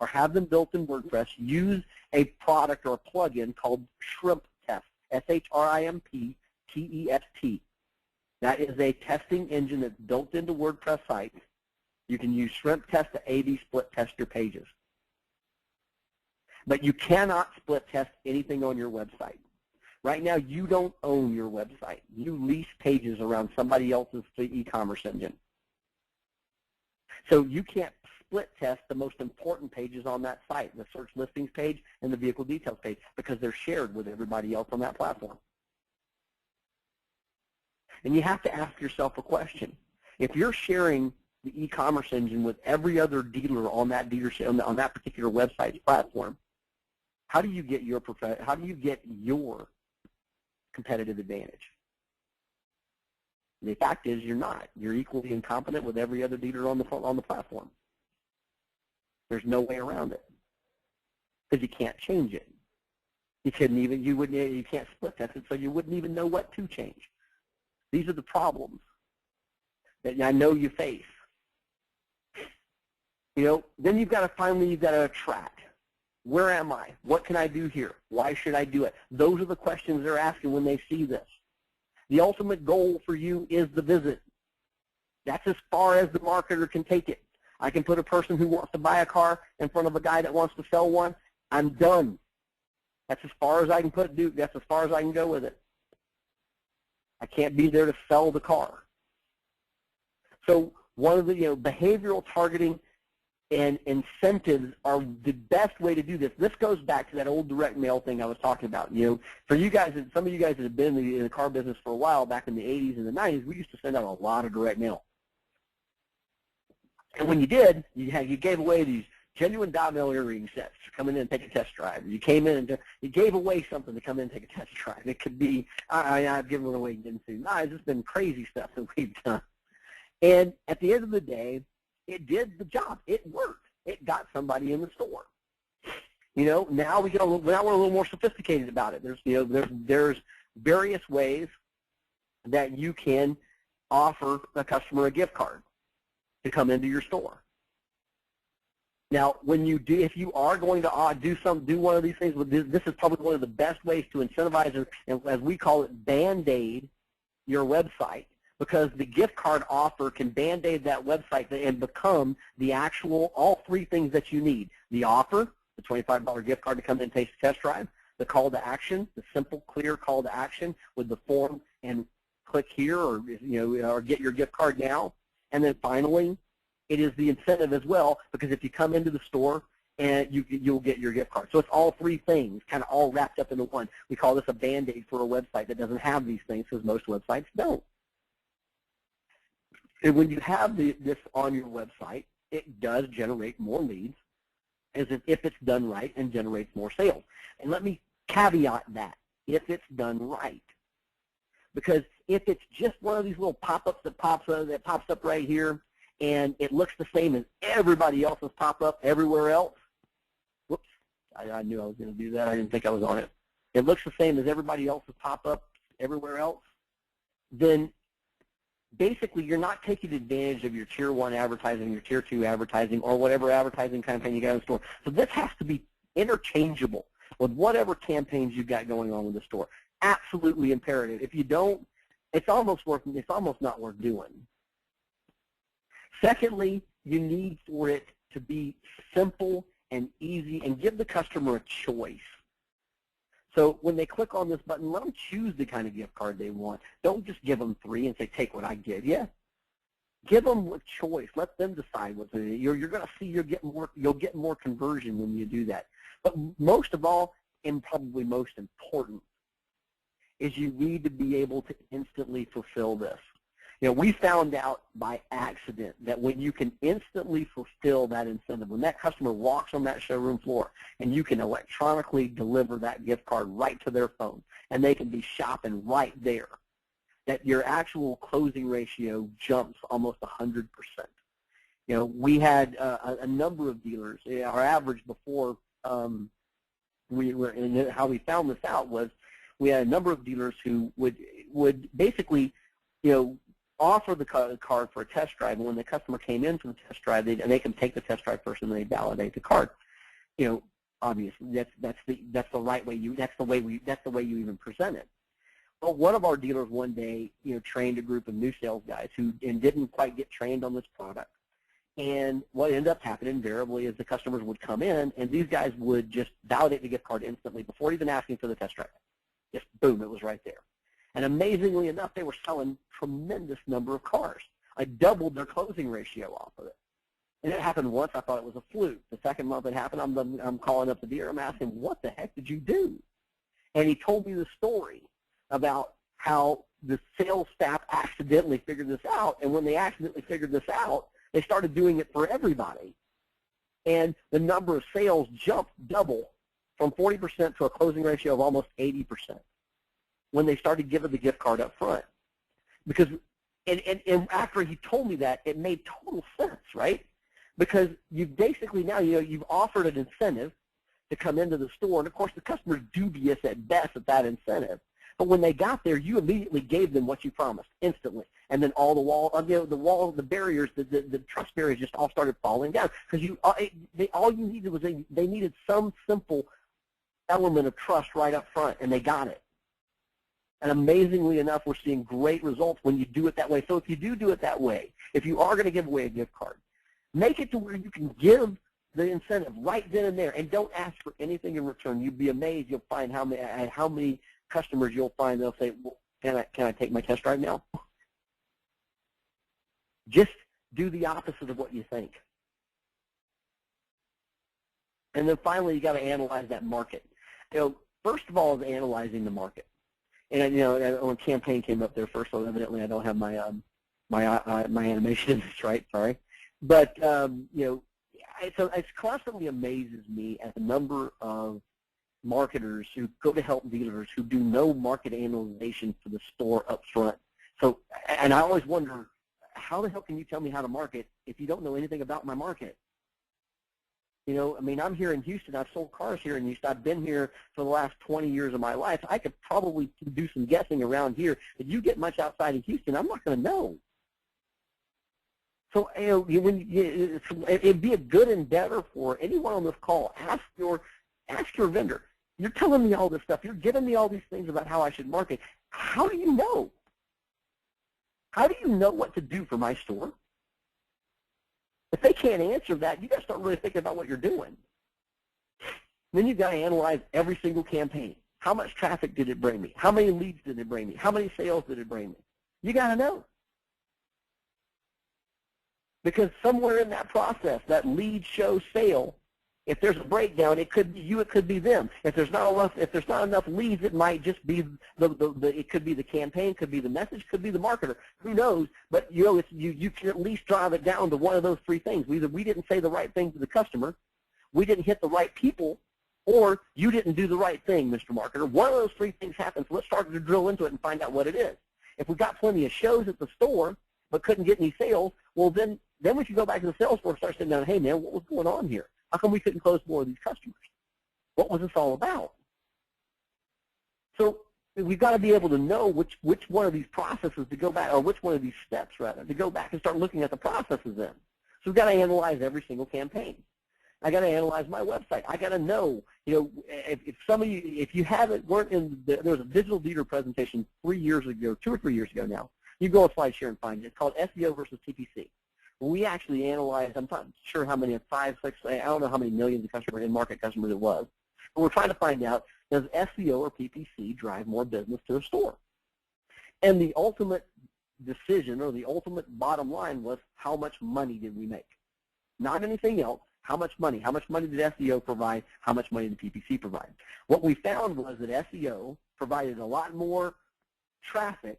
or have them built in WordPress. Use a product or a plugin called Shrimp Test, S-H-R-I-M-P-T-E-S-T. That is a testing engine that's built into WordPress sites. You can use Shrimp Test to A/B split test your pages. But you cannot split test anything on your website. Right now, you don't own your website. You lease pages around somebody else's e-commerce engine. So you can't split test the most important pages on that site, the search listings page and the vehicle details page, because they're shared with everybody else on that platform. And you have to ask yourself a question. If you're sharing the e-commerce engine with every other dealer on that dealership, on that particular website's platform, how do you get your competitive advantage? The fact is you're not. You're equally incompetent with every other dealer on the platform. There's no way around it because you can't change it. You can't split test it, so you wouldn't even know what to change. These are the problems that I know you face. Then you've got to attract. Where am I? What can I do here? Why should I do it? Those are the questions they're asking when they see this. The ultimate goal for you is the visit. That's as far as the marketer can take it. I can put a person who wants to buy a car in front of a guy that wants to sell one. I'm done. That's as far as I can that's as far as I can go with it. I can't be there to sell the car. So one of the behavioral targeting and incentives are the best way to do this. This goes back to that old direct mail thing I was talking about. For you guys, some of you guys that have been in the car business for a while, back in the 80s and the 90s, we used to send out a lot of direct mail. And when you did, you gave away these genuine diamond earring sets to come in and take a test drive. You came in and you gave away something to come in and take a test drive. It could be, I've given it away into. No, it's just been crazy stuff that we've done. And at the end of the day, it did the job. It worked. It got somebody in the store. You know, now we're a little more sophisticated about it. There's various ways that you can offer a customer a gift card to come into your store. Now, when you do, if you are going to do one of these things, this is probably one of the best ways to incentivize, and as we call it, Band-Aid your website, because the gift card offer can Band-Aid that website and become the actual, all three things that you need. The offer, the $25 gift card to come in and take a test drive, the call to action, the simple, clear call to action with the form and click here, or or get your gift card now, and then finally, it is the incentive as well, because if you come into the store, and you'll get your gift card. So it's all three things kind of all wrapped up into one. We call this a Band-Aid for a website that doesn't have these things, because most websites don't. And when you have this on your website, it does generate more leads, as if it's done right, and generates more sales. And let me caveat that, if it's done right. Because if it's just one of these little pop-ups that pops up right here, and it looks the same as everybody else's pop-up everywhere else, whoops, I knew I was going to do that. I didn't think I was on it. It looks the same as everybody else's pop-up everywhere else, then basically you're not taking advantage of your Tier 1 advertising, your Tier 2 advertising, or whatever advertising campaign you got in the store. So this has to be interchangeable with whatever campaigns you've got going on in the store. Absolutely imperative. If you don't, it's almost not worth doing. Secondly, you need for it to be simple and easy, and give the customer a choice. So when they click on this button, let them choose the kind of gift card they want. Don't just give them 3 and say, take what I give you. Give them a choice. Let them decide what to do. You're going to see you'll get more conversion when you do that. But most of all, and probably most important, is you need to be able to instantly fulfill this. We found out by accident that when you can instantly fulfill that incentive, when that customer walks on that showroom floor and you can electronically deliver that gift card right to their phone and they can be shopping right there, that your actual closing ratio jumps almost 100%. We had a number of dealers. Our average before and how we found this out was we had a number of dealers who would basically, offer the card for a test drive, and when the customer came in for the test drive, they can take the test drive first and they validate the card. Obviously that's the right way that's the way you even present it. Well, one of our dealers one day, trained a group of new sales guys who didn't quite get trained on this product. And what ended up happening invariably is the customers would come in and these guys would just validate the gift card instantly before even asking for the test drive. Just boom, it was right there. And amazingly enough, they were selling tremendous number of cars. I doubled their closing ratio off of it. And it happened once. I thought it was a fluke. The second month it happened, I'm calling up the dealer. I'm asking, what the heck did you do? And he told me the story about how the sales staff accidentally figured this out. And when they accidentally figured this out, they started doing it for everybody. And the number of sales jumped double from 40% to a closing ratio of almost 80%. When they started giving the gift card up front. Because, and after he told me that, it made total sense, right? Because you basically now, you've offered an incentive to come into the store, and of course the customer's dubious at best at that incentive. But when they got there, you immediately gave them what you promised, instantly. And then all the barriers, the trust barriers just all started falling down. Because all you needed was they needed some simple element of trust right up front, and they got it. And amazingly enough, we're seeing great results when you do it that way. So if you do it that way, if you are going to give away a gift card, make it to where you can give the incentive right then and there, and don't ask for anything in return. You'd be amazed. You'll find how many customers you'll find they'll say, well, can I take my test drive now? Just do the opposite of what you think. And then finally, you got to analyze that market. First of all, is analyzing the market. And when campaign came up there first, so evidently I don't have my my animation in this right. Sorry, but it constantly amazes me at the number of marketers who go to help dealers who do no market analyzation for the store up front. So, and I always wonder, how the hell can you tell me how to market if you don't know anything about my market? You know, I mean, I'm here in Houston. I've sold cars here in Houston. I've been here for the last 20 years of my life. I could probably do some guessing around here. If you get much outside of Houston, I'm not going to know. So, you know, it'd be a good endeavor for anyone on this call. Ask your vendor. You're telling me all this stuff. You're giving me all these things about how I should market. How do you know? How do you know what to do for my store? If they can't answer that, you got to start really thinking about what you're doing. Then you've got to analyze every single campaign. How much traffic did it bring me? How many leads did it bring me? How many sales did it bring me? You got to know. Because somewhere in that process, that lead show sale, if there's a breakdown, it could be you, it could be them. If there's not enough leads, it might just be it could be the campaign, could be the message, could be the marketer. Who knows? But you know, you can at least drive it down to one of those three things. Either we didn't say the right thing to the customer, we didn't hit the right people, or you didn't do the right thing, Mr. Marketer. One of those three things happens. So let's start to drill into it and find out what it is. If we got plenty of shows at the store but couldn't get any sales, well then we should go back to the sales floor and start sitting down, hey man, what was going on here? How come we couldn't close more of these customers? What was this all about? So we've got to be able to know which one of these processes to go back, or which one of these steps, rather, to go back and start looking at the processes in. So we've got to analyze every single campaign. I got to analyze my website. I got to know, you know, if some of you, if you weren't in, there was a digital leader presentation 3 years ago, 2 or 3 years ago now. You go on SlideShare and find it. It's called SEO versus TPC. We actually analyzed, I'm not sure how many, 5, 6, I don't know how many millions of customers, in-market customers it was, but we're trying to find out, does SEO or PPC drive more business to a store? And the ultimate decision, or the ultimate bottom line, was how much money did we make? Not anything else. How much money? How much money did SEO provide? How much money did PPC provide? What we found was that SEO provided a lot more traffic,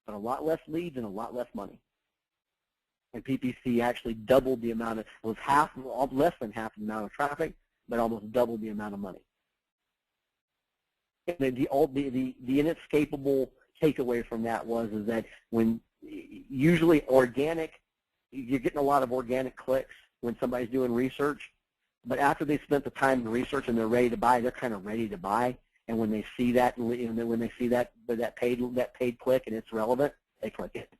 but a lot less leads and a lot less money. And PPC actually doubled the amount of, it was less than half the amount of traffic, but almost doubled the amount of money. And the inescapable takeaway from that was that when usually organic, you're getting a lot of organic clicks when somebody's doing research, but after they spent the time to research and they're ready to buy, they're kind of ready to buy. And when they see that, that paid click and it's relevant, they click it.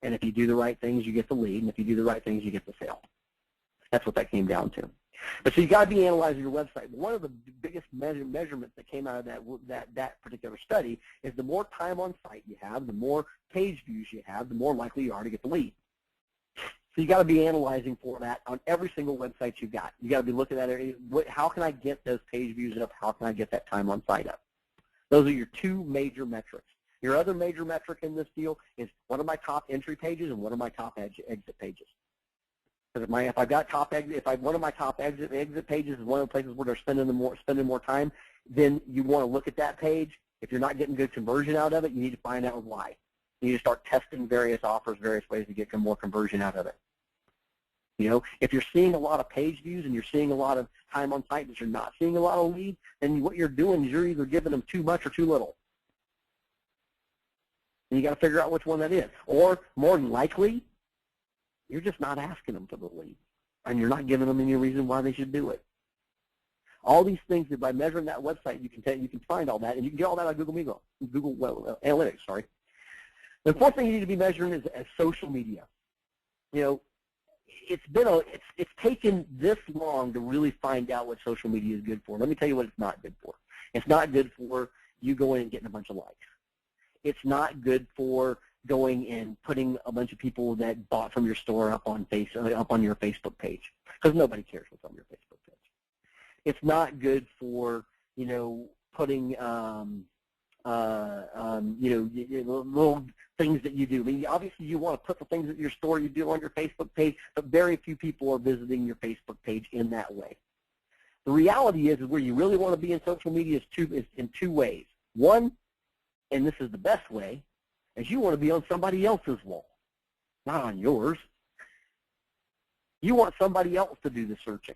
And if you do the right things, you get the lead, and if you do the right things, you get the sale. That's what that came down to. But so you got to be analyzing your website. One of the biggest measurements that came out of that particular study is the more time on site you have, the more page views you have, the more likely you are to get the lead. So you got to be analyzing for that on every single website you've got. You got to be looking at it. How can I get those page views up? How can I get that time on site up? Those are your two major metrics. Your other major metric in this deal is what are my top entry pages and what are my top exit pages. Because if I've got one of my top exit pages is one of the places where they're spending more time, then you want to look at that page. If you're not getting good conversion out of it, you need to find out why. You need to start testing various offers, various ways to get more conversion out of it. You know, if you're seeing a lot of page views and you're seeing a lot of time on site, but you're not seeing a lot of leads, then what you're doing is you're either giving them too much or too little. And you got to figure out which one that is. Or more than likely, you're just not asking them for the lead, and you're not giving them any reason why they should do it. All these things, that by measuring that website, you can find all that, and you can get all that on Google Analytics. Sorry. The fourth thing you need to be measuring is social media. You know, it's taken this long to really find out what social media is good for. Let me tell you what it's not good for. It's not good for you going and getting a bunch of likes. It's not good for going and putting a bunch of people that bought from your store up on your Facebook page, because nobody cares what's on your Facebook page. It's not good for, you know, putting little things that you do. I mean, obviously you want to put the things at your store you do on your Facebook page, but very few people are visiting your Facebook page in that way. The reality is where you really want to be in social media is in two ways. One, and this is the best way, is you want to be on somebody else's wall, not on yours. You want somebody else to do the searching.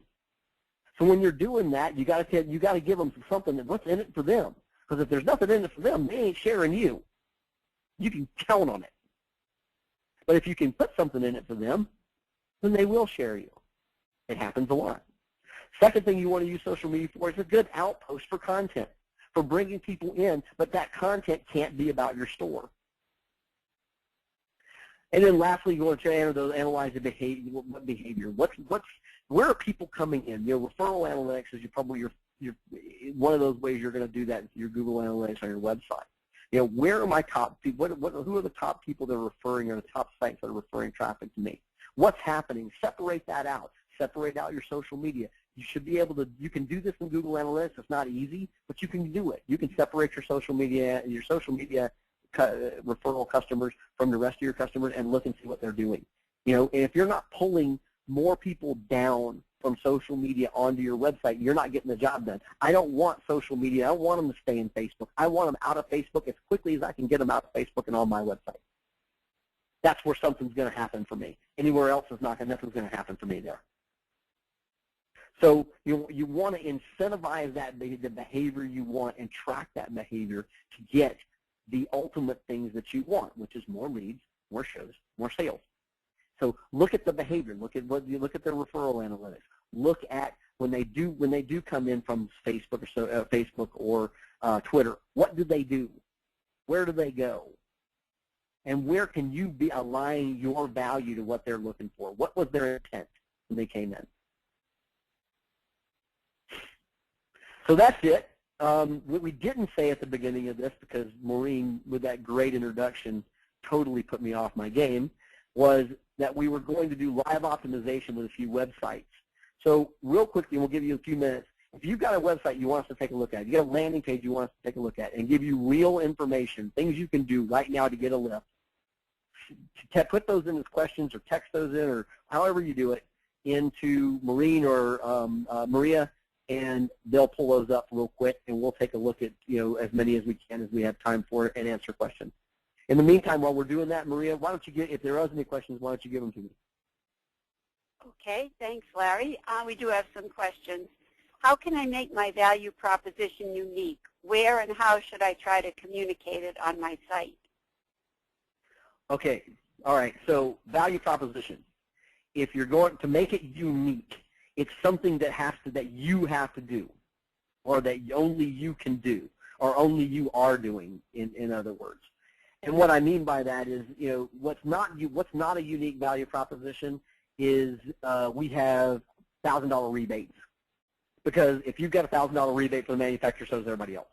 So when you're doing that, you got to give them something that what's in it for them. Because if there's nothing in it for them, they ain't sharing you. You can count on it. But if you can put something in it for them, then they will share you. It happens a lot. Second thing you want to use social media for is a good outpost for content, for bringing people in, but that content can't be about your store. And then lastly, you want to analyze the behavior. What behavior? Where are people coming in? Referral analytics is probably one of those ways you're going to do that with your Google Analytics on your website. Where are my top people? Who are the top people that are referring, or the top sites that are referring traffic to me? What's happening? Separate that out. Separate out your social media. You should be able to. You can do this in Google Analytics. It's not easy, but you can do it. You can separate your social media referral customers from the rest of your customers and look and see what they're doing. And if you're not pulling more people down from social media onto your website, you're not getting the job done. I don't want social media. I don't want them to stay in Facebook. I want them out of Facebook as quickly as I can get them out of Facebook and on my website. That's where something's going to happen for me. Anywhere else is not. Nothing's going to happen for me there. So you want to incentivize the behavior you want and track that behavior to get the ultimate things that you want, which is more leads, more shows, more sales. So look at the behavior. Look at their referral analytics. Look at when they do come in from Facebook or Twitter. What do they do? Where do they go? And where can you be aligning your value to what they're looking for? What was their intent when they came in? So that's it. What we didn't say at the beginning of this, because Maureen, with that great introduction, totally put me off my game, was that we were going to do live optimization with a few websites. So real quickly, we'll give you a few minutes. If you've got a website you want us to take a look at, you got a landing page you want us to take a look at, and give you real information, things you can do right now to get a lift, put those in as questions or text those in, or however you do it, into Maureen or Maria, and they'll pull those up real quick, and we'll take a look at as many as we can as we have time for it, and answer questions. In the meantime, while we're doing that, Maria, why don't you if there are any questions, why don't you give them to me? Okay, thanks, Larry. We do have some questions. How can I make my value proposition unique? Where and how should I try to communicate it on my site? Okay, all right, so value proposition. If you're going to make it unique, it's something that you have to do, or that only you can do, or only you are doing, in other words. And what I mean by that is, what's not a unique value proposition is we have $1,000 rebates. Because if you've got a $1,000 rebate for the manufacturer, so does everybody else.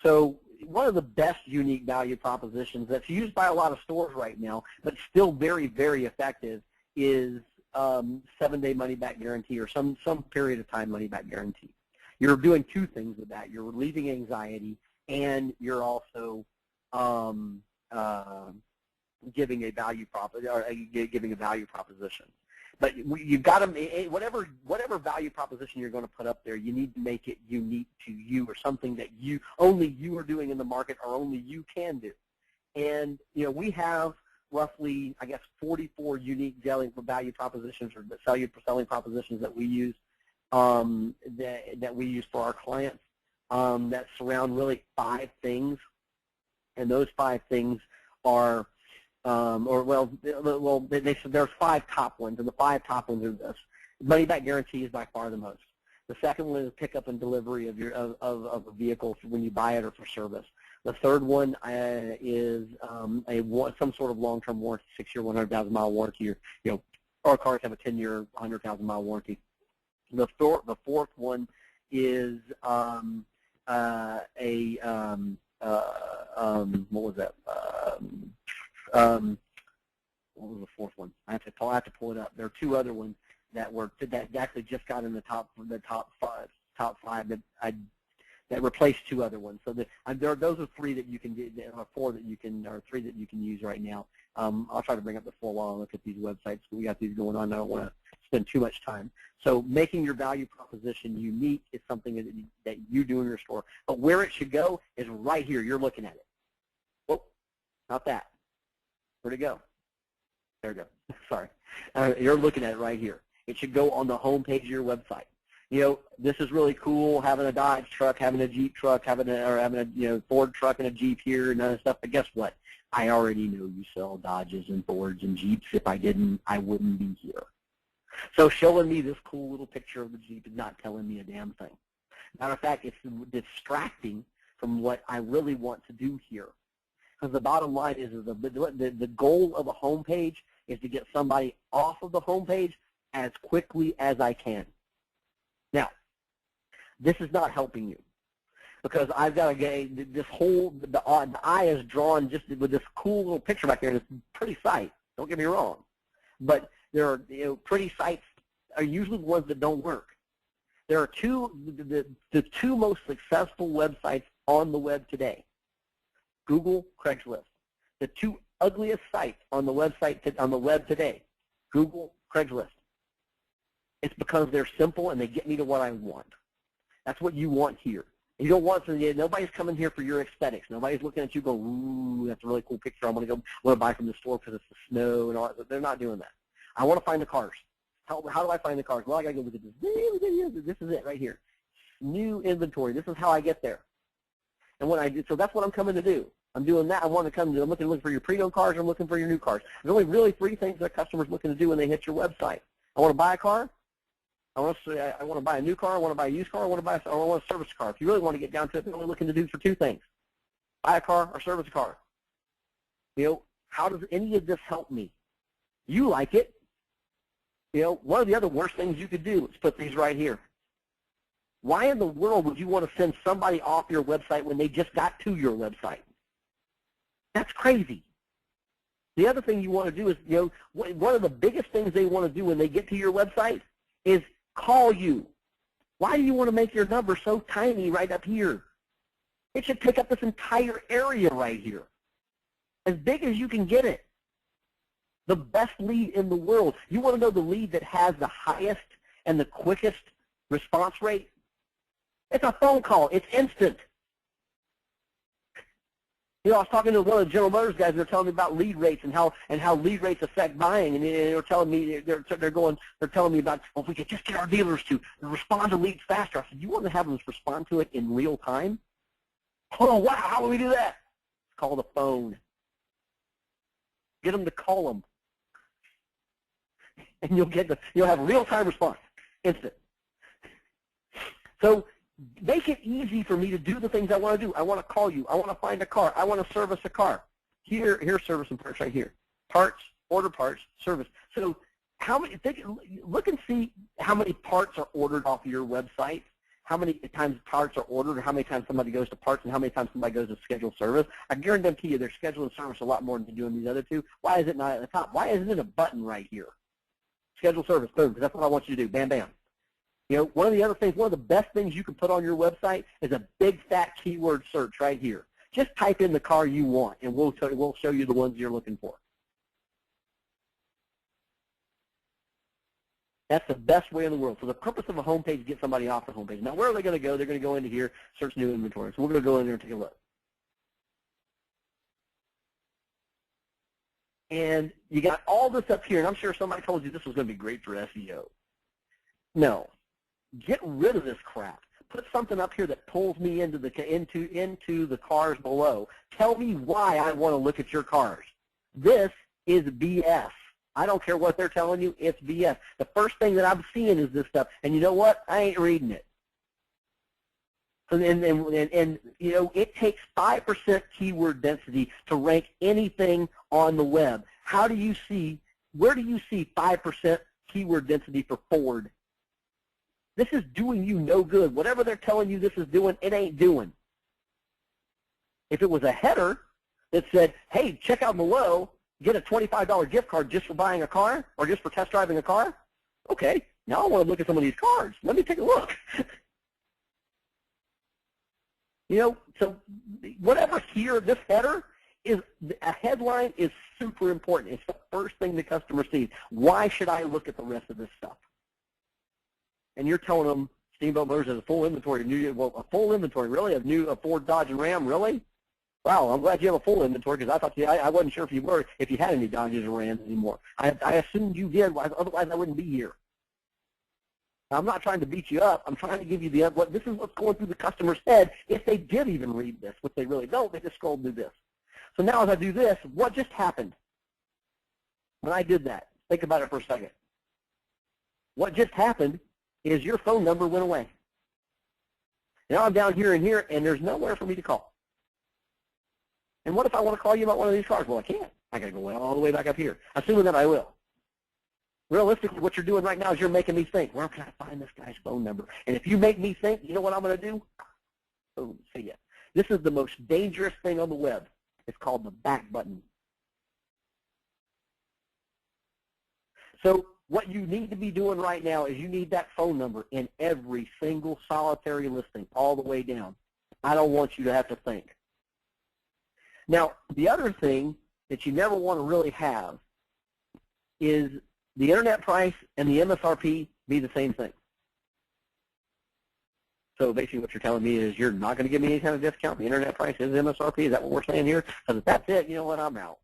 So one of the best unique value propositions that's used by a lot of stores right now, but still very, very effective, is 7-day money-back guarantee, or some period of time money-back guarantee. You're doing two things with that. You're relieving anxiety, and you're also giving a value proposition. But you've got to, whatever value proposition you're going to put up there, you need to make it unique to you, or something that only you are doing in the market, or only you can do. And we have roughly, I guess, 44 unique value propositions, or selling propositions that we use that we use for our clients that surround really 5 things. And those 5 things are, there's 5 top ones, and the 5 top ones are this. Money-back guarantee is by far the most. The second one is pickup and delivery of a vehicle when you buy it or for service. The third one is some sort of long-term warranty, 6-year, 100,000-mile warranty. Or, our cars have a 10-year, 100,000-mile warranty. The fourth one is what was that? What was the fourth one? I have to pull it up. There are 2 other ones that actually just got in the top 5 that replaced 2 other ones. So those are 3 that you can get, or 4 that you can, or 3 that you can use right now. I'll try to bring up the 4 while I look at these websites. We got these going on. I don't want to spend too much time. So making your value proposition unique is something that you do in your store. But where it should go is right here. You're looking at it. Whoop, not that. Where'd it go? There we go. Sorry. You're looking at it right here. It should go on the home page of your website. This is really cool, having a Dodge truck, having a Jeep truck, having a Ford truck and a Jeep here and other stuff. But guess what? I already know you sell Dodges and Fords and Jeeps. If I didn't, I wouldn't be here. So showing me this cool little picture of the Jeep is not telling me a damn thing. Matter of fact, it's distracting from what I really want to do here. Because the bottom line is the goal of a home page is to get somebody off of the home page as quickly as I can. Now, this is not helping you because I've got this whole, the eye is drawn just with this cool little picture back there, and it's a pretty sight, don't get me wrong. But there are, pretty sites are usually the ones that don't work. There are the two most successful websites on the web today: Google, Craigslist. The two ugliest sites on the web today: Google, Craigslist. It's because they're simple and they get me to what I want. That's what you want here. You don't want to. Nobody's coming here for your aesthetics. Nobody's looking at you going, "Ooh, that's a really cool picture. I want to buy from the store because it's the snow and all that." They're not doing that. I want to find the cars. How do I find the cars? Well, I got to go look at this. This is it right here. New inventory. This is how I get there. And what I do, so that's what I'm coming to do. I'm doing that. I'm looking for your pre-owned cars. I'm looking for your new cars. There's only really three things that a customer's looking to do when they hit your website. I want to buy a car. I want to buy a new car. I want to buy a used car. I want to service a car. If you really want to get down to it, they're only looking to do for two things: buy a car or service a car. How does any of this help me? You like it. One of the other worst things you could do is put these right here. Why in the world would you want to send somebody off your website when they just got to your website? That's crazy. The other thing you want to do is, one of the biggest things they want to do when they get to your website is call you. Why do you want to make your number so tiny right up here? It should take up this entire area right here. As big as you can get it. The best lead in the world. You want to know the lead that has the highest and the quickest response rate? It's a phone call. It's instant. I was talking to one of the General Motors guys. They're telling me about lead rates and how lead rates affect buying, and they're telling me they're telling me about, well, if we could just get our dealers to respond to leads faster. I said, you want to have them respond to it in real time? Oh wow, how do we do that? It's called a phone. Get them to call them, and you'll have real time response, instant. So make it easy for me to do the things I want to do. I want to call you. I want to find a car. I want to service a car. Here's service and parts right here. Parts, order parts, service. So look and see how many parts are ordered off of your website, how many times parts are ordered, or how many times somebody goes to parts, and how many times somebody goes to scheduled service. I guarantee you they're scheduling service a lot more than doing these other two. Why is it not at the top? Why isn't it a button right here? Schedule service, boom, because that's what I want you to do. Bam, bam. One of the best things you can put on your website is a big fat keyword search right here. Just type in the car you want, and we'll show you the ones you're looking for. That's the best way in the world. So the purpose of a home page is get somebody off the home page. Now, where are they going to go? They're going to go into here, search new inventory. So we're going to go in there and take a look. And you got all this up here, and I'm sure somebody told you this was going to be great for SEO. No. Get rid of this crap. Put something up here that pulls me into the cars below. Tell me why I want to look at your cars. This is BS. I don't care what they're telling you. It's BS. The first thing that I'm seeing is this stuff. And you know what? I ain't reading it. And it takes 5% keyword density to rank anything on the web. Where do you see 5% keyword density for Ford? This is doing you no good. Whatever they're telling you this is doing, it ain't doing. If it was a header that said, hey, check out below, get a $25 gift card just for buying a car or just for test driving a car, okay, now I want to look at some of these cars. Let me take a look. So whatever here, this header, a headline is super important. It's the first thing the customer sees. Why should I look at the rest of this stuff? And you're telling them Steamboat Motors has a full inventory, a full inventory, really, of Ford, Dodge, and Ram, really? Wow, I'm glad you have a full inventory because I thought I wasn't sure if you had any Dodges or Rams anymore. I assumed you did, otherwise I wouldn't be here. I'm not trying to beat you up. I'm trying to give you this is what's going through the customer's head if they did even read this, which they really don't. They just scrolled through this. So now as I do this, what just happened when I did that? Think about it for a second. What just happened is your phone number went away. Now I'm down here and here, and there's nowhere for me to call. And what if I want to call you about one of these cars? Well, I can't. I got to go all the way back up here, assuming that I will. Realistically, what you're doing right now is you're making me think, where can I find this guy's phone number? And if you make me think, you know what I'm going to do? Oh, see ya. This is the most dangerous thing on the web. It's called the back button. So what you need to be doing right now is you need that phone number in every single solitary listing all the way down. I don't want you to have to think. Now, the other thing that you never want to really have is the internet price and the MSRP be the same thing. So basically what you're telling me is you're not going to give me any kind of discount. The internet price is MSRP. Is that what we're saying here? Because if that's it, you know what, I'm out.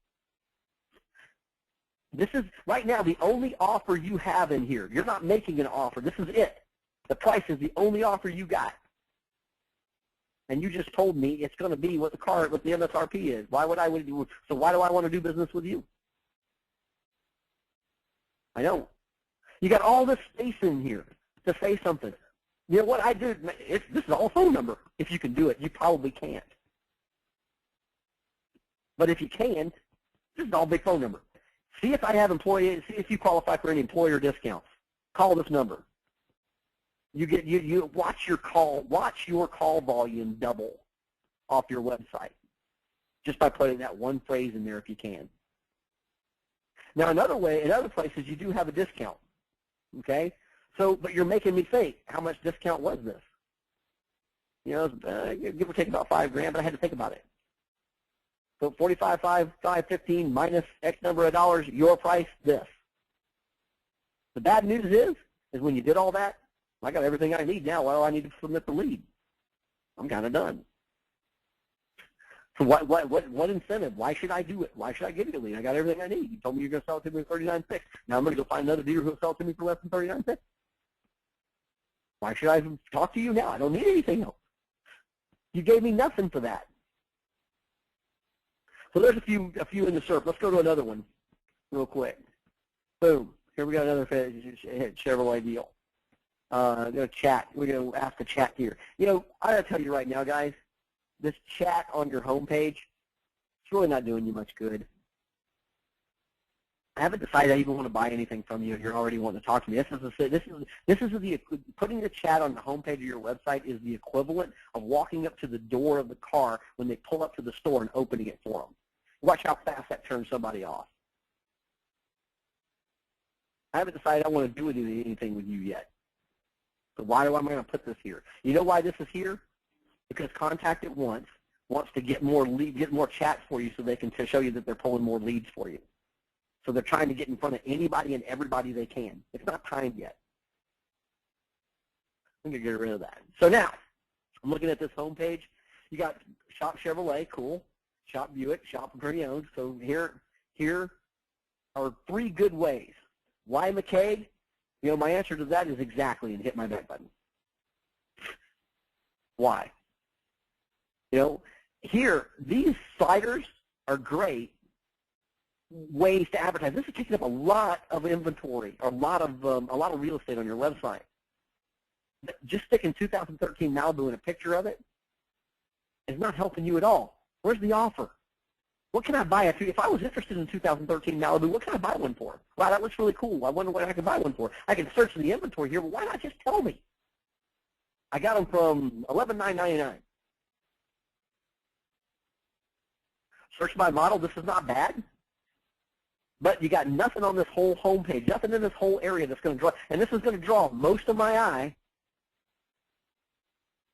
This is, right now, the only offer you have in here. You're not making an offer. This is it. The price is the only offer you got. And you just told me it's going to be what the MSRP is. Why do I want to do business with you? I don't. You got all this space in here to say something. You know what I do? This is all phone number. If you can do it, you probably can't. But if you can, this is all big phone number. See if I have employees. See if you qualify for any employer discounts. Call this number. You watch your call volume double off your website just by putting that one phrase in there if you can. Now in other places you do have a discount. Okay? So, but you're making me think, how much discount was this? You know, give or take about $5,000, but I had to think about it. So 45, 515 minus X number of dollars, your price, this. The bad news is when you did all that, I got everything I need now. Why do I need to submit the lead? I'm kind of done. So what incentive? Why should I do it? Why should I give you the lead? I got everything I need. You told me you're going to sell it to me for $39.6. Now I'm going to go find another dealer who will sell it to me for less than $39.6. Why should I talk to you now? I don't need anything else. You gave me nothing for that. So there's a few in the SERP. Let's go to another one real quick. Boom. Here we got another Chevrolet deal. Going to chat. We're going to ask the chat here. You know, I got to tell you right now, guys, this chat on your homepage, it's really not doing you much good. I haven't decided I even want to buy anything from you if you're already wanting to talk to me. Putting the chat on the homepage of your website is the equivalent of walking up to the door of the car when they pull up to the store and opening it for them. Watch how fast that turns somebody off. I haven't decided I want to do anything with you yet. So why am I going to put this here? You know why this is here? Because Contact It wants to get more chats for you so they can show you that they're pulling more leads for you. So they're trying to get in front of anybody and everybody they can. It's not timed yet. I'm going to get rid of that. So now, I'm looking at this homepage. You got Shop Chevrolet, cool. Shop Buick, Shop Pre-Owned. So here are 3 good ways. Why McKay? You know, my answer to that is exactly, and hit my back button. Why? You know, here, these sliders are great ways to advertise. This is taking up a lot of inventory, or a lot of real estate on your website. Just sticking 2013 Malibu in a picture of it is not helping you at all. Where's the offer? What can I buy? If I was interested in 2013 Malibu, what can I buy one for? Wow, that looks really cool. I wonder what I could buy one for. I can search the inventory here, but why not just tell me? I got them from $11,999. Search by model. This is not bad. But you got nothing on this whole homepage, nothing in this whole area that's going to draw. And this is going to draw most of my eye.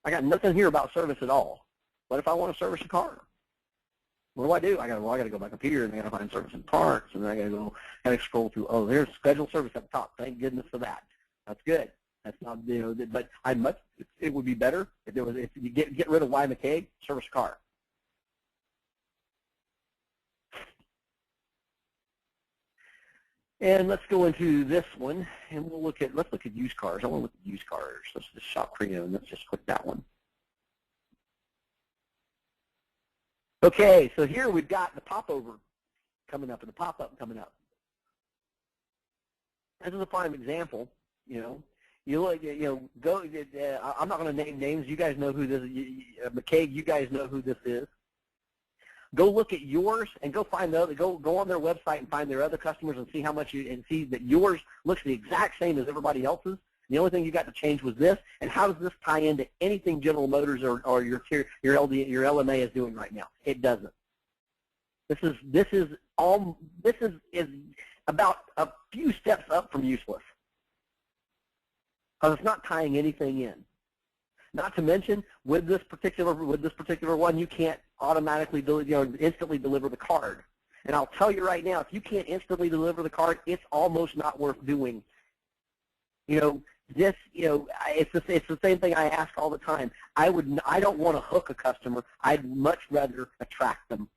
I got nothing here about service at all. What if I want to service a car? What do? I got to go back up here, and I got to find service and parts, and I got to scroll through. Oh, there's scheduled service at the top. Thank goodness for that. That's good. That's not, you know, but it would be better if you get rid of Y McKay, service a car. And let's go into this one, and let's look at used cars. I want to look at used cars. Let's just shop pre-owned. Let's just click that one. Okay, so here we've got the popover coming up and the pop-up coming up. This is a prime example. You look, go. I'm not going to name names. You guys know who this is. McCaig, you guys know who this is. Go look at yours and go find go on their website and find their other customers and see how much and see that yours looks the exact same as everybody else's. The only thing you got to change was this. And how does this tie into anything General Motors or your LMA is doing right now? It doesn't. This is about a few steps up from useless. Because it's not tying anything in. Not to mention, with this particular one, you can't automatically instantly deliver the card. And I'll tell you right now, if you can't instantly deliver the card, it's almost not worth doing. It's the same thing I ask all the time. I don't want to hook a customer. I'd much rather attract them.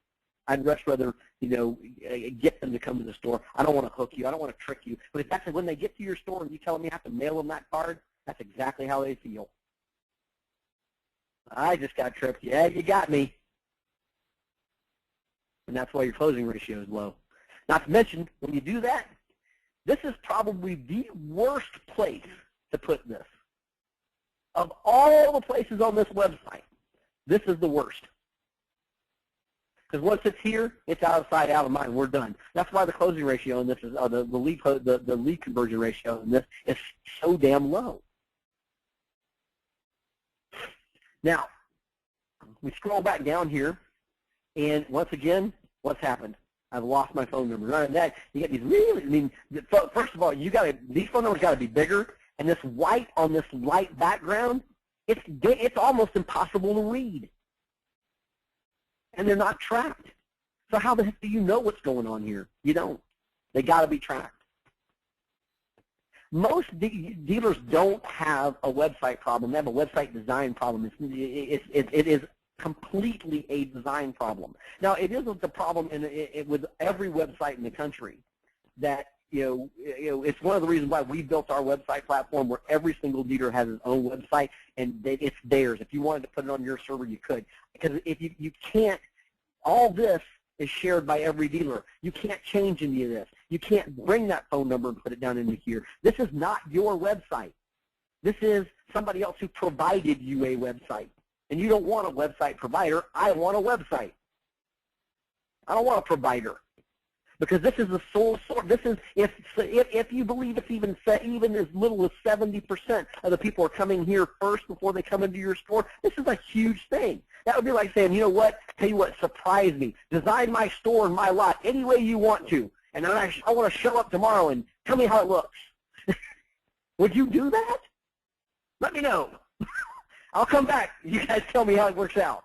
I'd much rather get them to come to the store. I don't want to hook you. I don't want to trick you. But if that's when they get to your store and you tell them you have to mail them that card, that's exactly how they feel. I just got tripped. Yeah, you got me. And that's why your closing ratio is low. Not to mention, when you do that, this is probably the worst place to put this. Of all the places on this website, this is the worst. Because once it's here, it's out of sight, out of mind. We're done. That's why the closing ratio in this is the lead conversion ratio in this is so damn low. Now, we scroll back down here, and once again, what's happened? I've lost my phone number. Rather than that, you get these first of all, these phone numbers got to be bigger, and this white on this light background, it's almost impossible to read. And they're not tracked. So how the heck do you know what's going on here? You don't. They got to be tracked. Most dealers don't have a website problem. They have a website design problem. It is completely a design problem. Now, it isn't the problem with every website in the country that, it's one of the reasons why we built our website platform where every single dealer has his own website, and it's theirs. If you wanted to put it on your server, you could. Because if you can't, all this is shared by every dealer. You can't change any of this. You can't bring that phone number and put it down into here. This is not your website. This is somebody else who provided you a website. And you don't want a website provider. I want a website. I don't want a provider. Because this is the sole source. This is if you believe it's even as little as 70% of the people are coming here first before they come into your store. This is a huge thing. That would be like saying, you know what? Tell you what, surprise me. Design my store and my lot any way you want to, and then I want to show up tomorrow and tell me how it looks. Would you do that? Let me know. I'll come back. You guys tell me how it works out.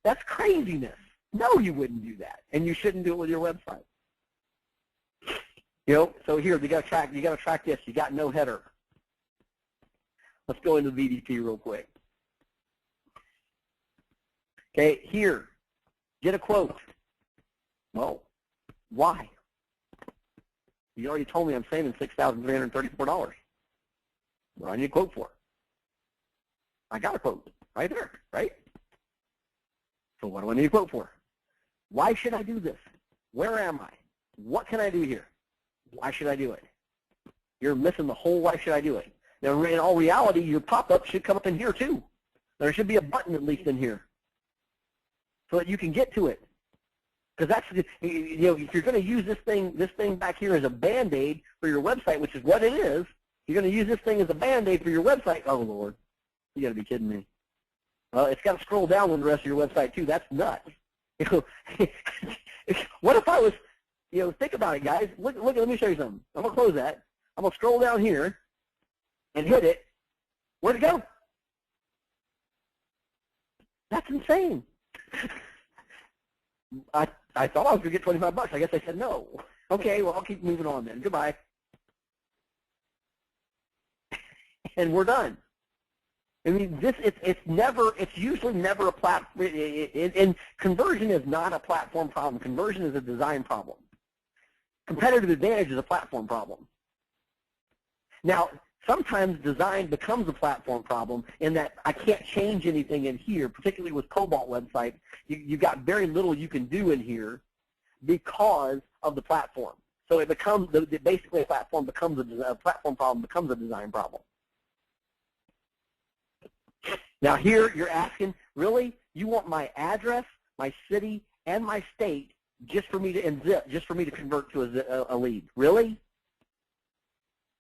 That's craziness. No, you wouldn't do that, and you shouldn't do it with your website. So here you got to track this. You got no header. Let's go into VDP real quick. Okay, here, get a quote. Well, why? You already told me I'm saving $6,334. What do I need a quote for? I got a quote right there, right? So what do I need a quote for? Why should I do this? Where am I? What can I do here? Why should I do it? You're missing the whole why should I do it. Now, in all reality, your pop-up should come up in here too. There should be a button at least in here so that you can get to it. Because that's, if you're going to use this thing back here as a Band-Aid for your website, which is what it is, you're going to use this thing as a Band-Aid for your website. Oh, Lord. You got to be kidding me. Well, it's got to scroll down with the rest of your website too. That's nuts. What if I was, think about it, guys. Look, let me show you something. I'm going to close that. I'm going to scroll down here and hit it. Where'd it go? That's insane. I thought I was going to get $25. I guess I said no. Okay, well, I'll keep moving on then. Goodbye. And we're done. I mean, it's usually never a platform, and conversion is not a platform problem. Conversion is a design problem. Competitive advantage is a platform problem. Now, sometimes design becomes a platform problem in that I can't change anything in here, particularly with Cobalt websites. You've got very little you can do in here because of the platform. So it becomes, basically a platform problem becomes a design problem. Now here you're asking, really? You want my address, my city, and my state just for me to unzip, just for me to convert to a lead? Really?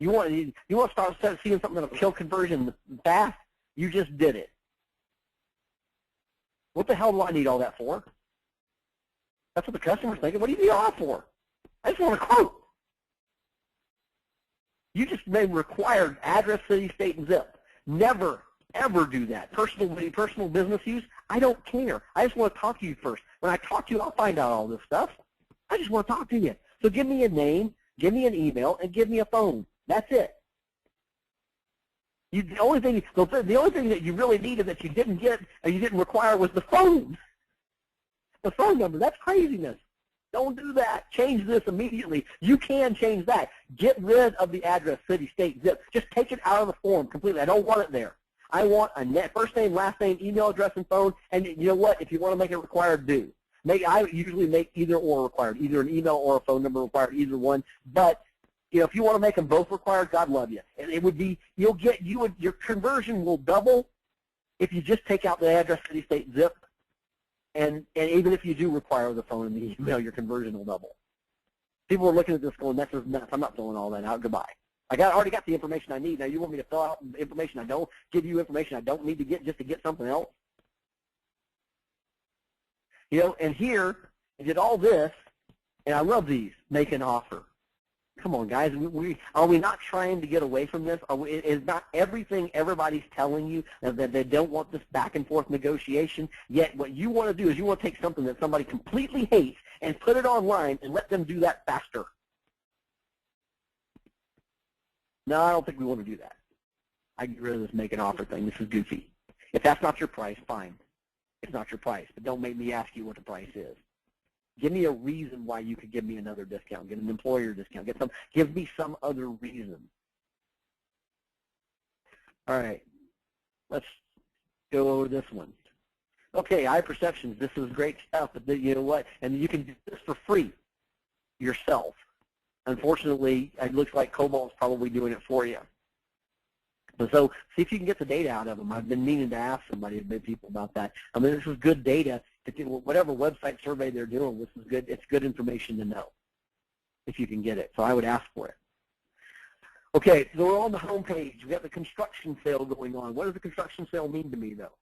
You want to start seeing something that'll kill conversion fast? You just did it. What the hell do I need all that for? That's what the customer's thinking. What do you need all that for? I just want a quote. You just made required address, city, state, and zip. Never, ever do that. Personal business use, I don't care. I just want to talk to you first. When I talk to you, I'll find out all this stuff. I just want to talk to you. So give me a name, give me an email, and give me a phone. That's it. The only thing that you really needed that you didn't get or you didn't require was the phone. The phone number. That's craziness. Don't do that. Change this immediately. You can change that. Get rid of the address, city, state, zip. Just take it out of the form completely. I don't want it there. I want a first name, last name, email address, and phone. And you know what? If you want to make it required, do. I usually make either or required, either an email or a phone number required, either one. But if you want to make them both required, God love you. And it would be your conversion will double if you just take out the address, city, state, zip. And even if you do require the phone and the email, your conversion will double. People are looking at this going, that's just nuts. I'm not filling all that out. Goodbye. I already got the information I need. Now you want me to fill out information I don't, give you information I don't need to get just to get something else? And here, I did all this, and I love these. Make an offer. Come on, guys. Are we not trying to get away from this? Is not everything everybody's telling you that they don't want this back and forth negotiation? Yet what you want to do is you want to take something that somebody completely hates and put it online and let them do that faster. No, I don't think we want to do that. I get rid of this make an offer thing. This is goofy. If that's not your price, fine. It's not your price, but don't make me ask you what the price is. Give me a reason why you could give me another discount, get an employer discount, give me some other reason. All right, let's go over this one. Okay, iPerceptions, this is great stuff, but you know what? And you can do this for free yourself. Unfortunately, it looks like Cobalt's probably doing it for you. So see if you can get the data out of them. I've been meaning to ask people about that. I mean, this is good data. Whatever website survey they're doing, this is good. It's good information to know if you can get it. So I would ask for it. Okay, so we're on the home page. We've got the construction sale going on. What does the construction sale mean to me, though?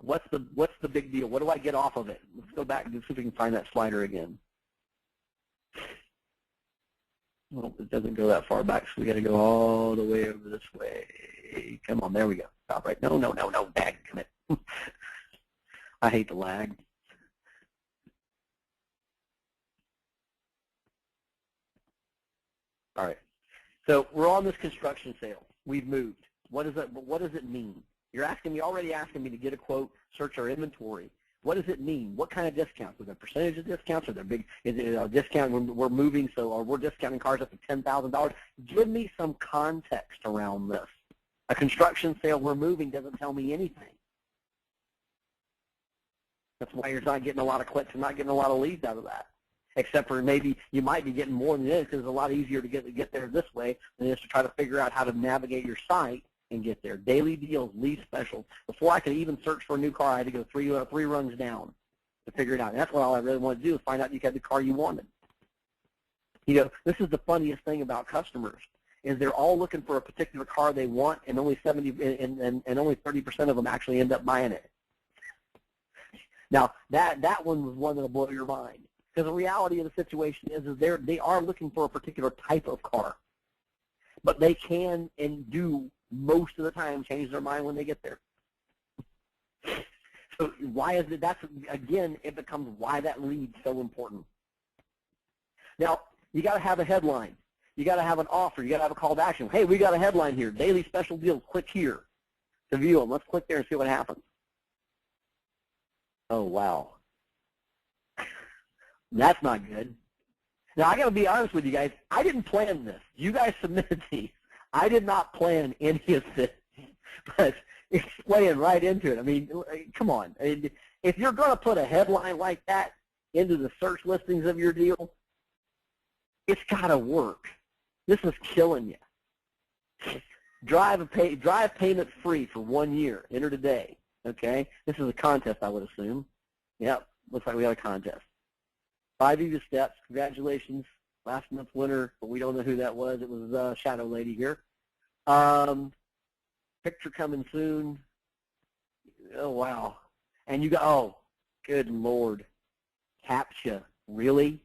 What's the big deal? What do I get off of it? Let's go back and see if we can find that slider again. Well, it doesn't go that far back, so we got to go all the way over this way. Come on, there we go. Stop right. No, bag, commit. I hate the lag. All right. So we're on this construction sale. We've moved. What does it mean? You're already asking me to get a quote, search our inventory. What does it mean? What kind of discounts? Are there percentage of discounts? Are there big? Is it a discount when we're moving? So we're discounting cars up to $10,000. Give me some context around this. A construction sale we're moving doesn't tell me anything. That's why you're not getting a lot of clicks and not getting a lot of leads out of that. Except for maybe you might be getting more than this because it's a lot easier to get there this way than it is to try to figure out how to navigate your site and get there. Daily deals, lead specials. Before I could even search for a new car, I had to go three runs down to figure it out. And that's what all I really wanted to do is find out you had the car you wanted. This is the funniest thing about customers is they're all looking for a particular car they want, and only 30% of them actually end up buying it. Now that one was one that'll blow your mind because the reality of the situation is they are looking for a particular type of car, but they can and do most of the time change their mind when they get there. So why is it? That's again, it becomes why that lead's so important. Now you got to have a headline. You got to have an offer. You got to have a call to action. Hey, we got a headline here. Daily special deals. Click here to view them. Let's click there and see what happens. Oh wow. That's not good. Now, I got to be honest with you guys. I didn't plan this. You guys submitted these. I did not plan any of this, but it's playing right into it. I mean, come on. If you're going to put a headline like that into the search listings of your deal, it's got to work. This is killing you. Drive payment free for 1 year. Enter today. Okay? This is a contest, I would assume. Yep. Looks like we got a contest. 5 easy steps. Congratulations. Last month's winner, but we don't know who that was. It was Shadow Lady here. Picture coming soon. Oh, wow. And you go, oh, good Lord. CAPTCHA. Really?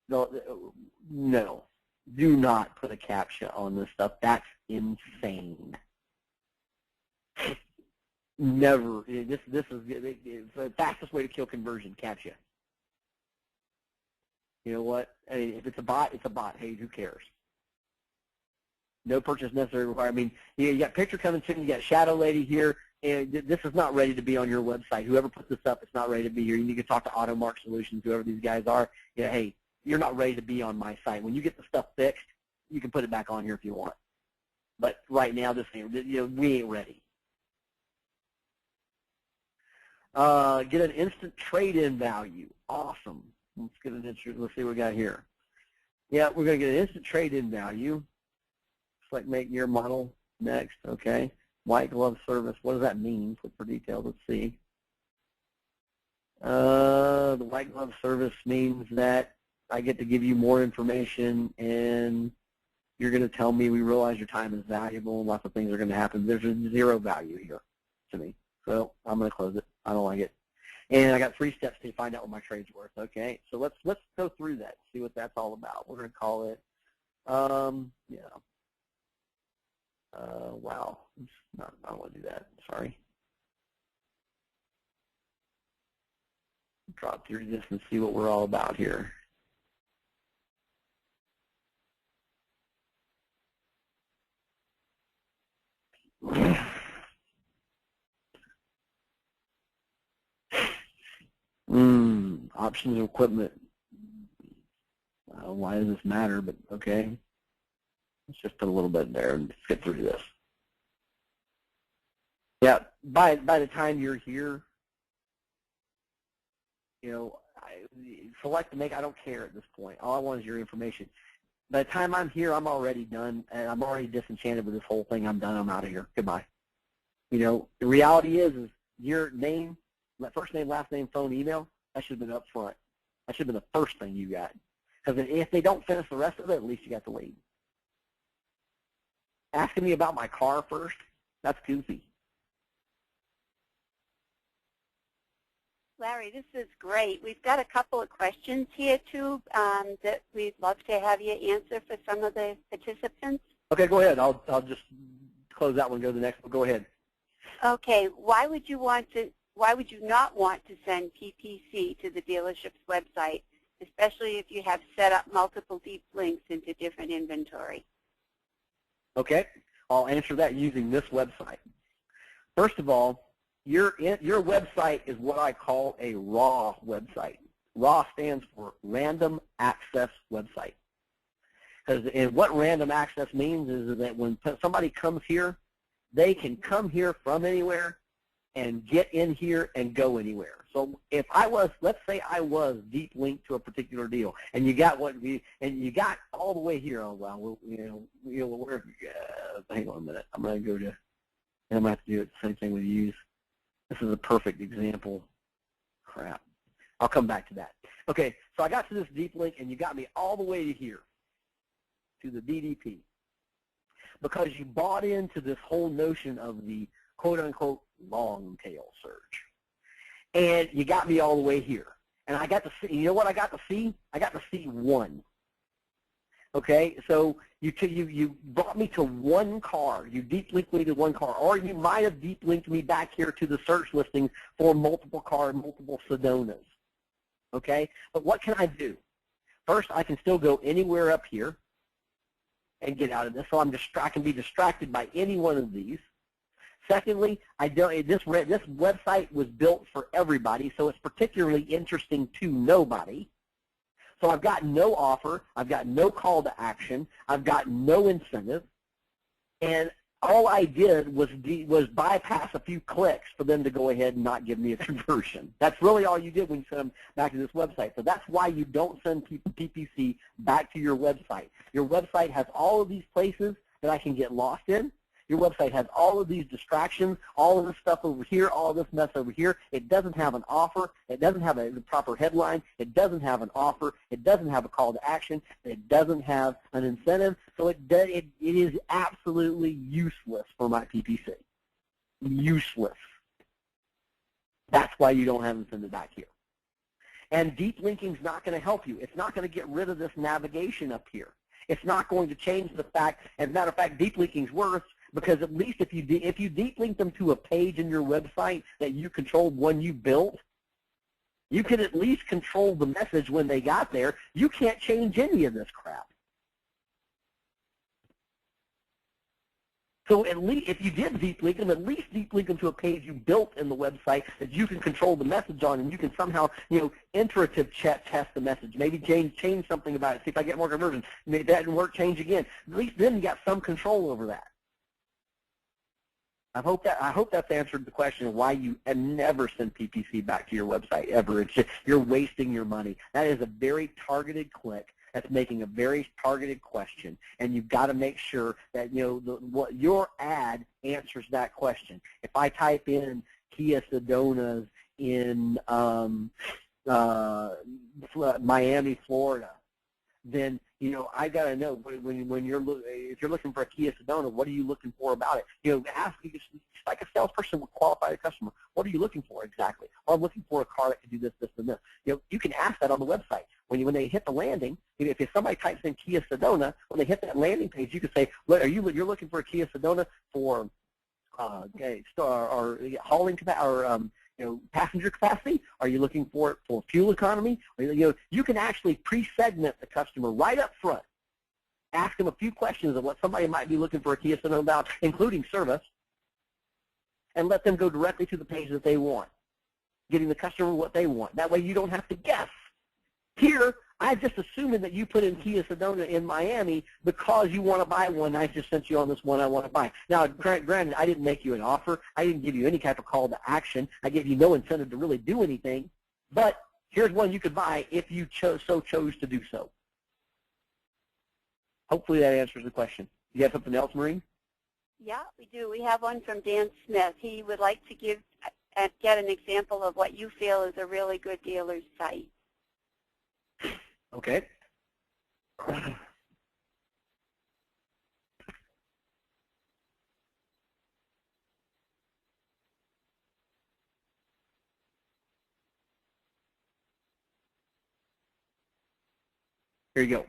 No. Do not put a CAPTCHA on this stuff. That's insane. Never. This is the fastest way to kill conversion, CAPTCHA. You know what? I mean, if it's a bot, it's a bot. Hey, who cares? No purchase necessary required. I mean, you got picture coming soon. You got Shadow Lady here, and this is not ready to be on your website. Whoever put this up, it's not ready to be here. You need to talk to AutoMark Solutions, whoever these guys are. Yeah, hey, you're not ready to be on my site. When you get the stuff fixed, you can put it back on here if you want. But right now, this ain't, we ain't ready. Get an instant trade-in value. Awesome. Let's get an instant. Let's see what we got here. Yeah, we're going to get an instant trade-in value. Select make year model. Next. Okay. White glove service. What does that mean? Click for details. Let's see. The white glove service means that I get to give you more information, and you're going to tell me we realize your time is valuable and lots of things are going to happen. There's a zero value here to me. So I'm going to close it. I don't like it. And I got 3 steps to find out what my trade's worth. Okay, so let's go through that, see what that's all about. We're going to call it, wow. I don't want to do that. Sorry. Drop through this and see what we're all about here. Options of equipment. Why does this matter? But okay. Let's just put a little bit there and just get through this. Yeah, by the time you're here, select to make. I don't care at this point. All I want is your information. By the time I'm here, I'm already done, and I'm already disenchanted with this whole thing. I'm done. I'm out of here. Goodbye. The reality is your name, first name, last name, phone, email. That should have been up front. That should have been the first thing you got. Because if they don't finish the rest of it, at least you got the lead. Asking me about my car first, that's goofy. Larry, this is great. We've got a couple of questions here, too, that we'd love to have you answer for some of the participants. Okay, go ahead. I'll just close that one, go to the next one. Go ahead. Okay, why would you not want to send PPC to the dealership's website, especially if you have set up multiple deep links into different inventory? Okay, I'll answer that using this website. First of all, your website is what I call a raw website. RAW stands for Random Access Website. And what random access means is that when somebody comes here, they can come here from anywhere and get in here and go anywhere. So if I was, let's say I was deep linked to a particular deal, and you got all the way here. Oh well, hang on a minute. I'm going to go to, and I'm going to have to do it the same thing we use. This is a perfect example. Crap. I'll come back to that. Okay, so I got to this deep link, and you got me all the way to here, to the DDP, because you bought into this whole notion of the quote-unquote long tail search. And you got me all the way here. And I got to see, you know what I got to see? I got to see one. Okay, so you brought me to one car. You deep linked me to one car. Or you might have deep linked me back here to the search listing for multiple cars, multiple Sedonas. Okay, but what can I do? First, I can still go anywhere up here and get out of this. So I can be distracted by any one of these. Secondly, this website was built for everybody, so it's particularly interesting to nobody. So I've got no offer, I've got no call to action, I've got no incentive, and all I did was bypass a few clicks for them to go ahead and not give me a conversion. That's really all you did when you send them back to this website. So that's why you don't send PPC back to your website. Your website has all of these places that I can get lost in. Your website has all of these distractions, all of this stuff over here, all of this mess over here. It doesn't have an offer. It doesn't have a proper headline. It doesn't have an offer. It doesn't have a call to action. It doesn't have an incentive. So it is absolutely useless for my PPC. Useless. That's why you don't have them send it back here. And deep linking is not going to help you. It's not going to get rid of this navigation up here. It's not going to change the fact, as a matter of fact, deep linking is worse, because at least if you deep link them to a page in your website that you controlled when you built, you can at least control the message when they got there. You can't change any of this crap. So at least if you did deep link them, at least deep link them to a page you built in the website that you can control the message on, and you can somehow, iterative test the message. Maybe change something about it. See if I get more conversions. Maybe that didn't work. Change again. At least then you got some control over that. I hope that's answered the question of why you never send PPC back to your website ever. It's just you're wasting your money. That is a very targeted click. That's making a very targeted question, and you've got to make sure that what your ad answers that question. If I type in Kia Sedonas in Miami, Florida, then I got to know if you're looking for a Kia Sedona, what are you looking for about it? Ask just like a salesperson would qualify a customer. What are you looking for exactly? Well, I'm looking for a car that can do this, this, and this. You can ask that on the website. When they hit the landing, if somebody types in Kia Sedona, when they hit that landing page, you can say, "Look, you're looking for a Kia Sedona for hauling capacity or passenger capacity? Are you looking for it for fuel economy?" You can actually pre-segment the customer right up front. Ask them a few questions of what somebody might be looking for a Kia Sedona about, including service, and let them go directly to the page that they want, getting the customer what they want. That way you don't have to guess. Here, I'm just assuming that you put in Kia Sedona in Miami because you want to buy one. I just sent you on this one I want to buy. Now, granted, I didn't make you an offer. I didn't give you any type of call to action. I gave you no incentive to really do anything. But here's one you could buy if you chose to do so. Hopefully that answers the question. Do you have something else, Maureen? Yeah, we do. We have one from Dan Smith. He would like to get an example of what you feel is a really good dealer's site. Okay. Here you go.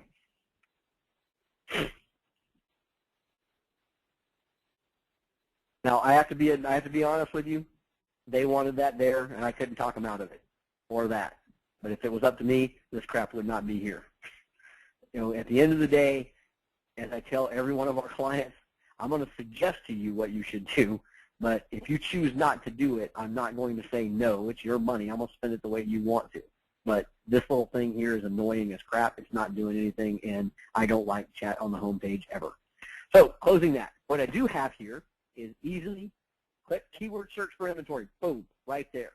Now I have to be honest with you. They wanted that there, and I couldn't talk them out of it, or that. But if it was up to me, this crap would not be here. At the end of the day, as I tell every one of our clients, I'm going to suggest to you what you should do. But if you choose not to do it, I'm not going to say no. It's your money. I'm going to spend it the way you want to. But this little thing here is annoying as crap. It's not doing anything, and I don't like chat on the home page ever. So closing that, what I do have here is easily click keyword search for inventory. Boom, right there.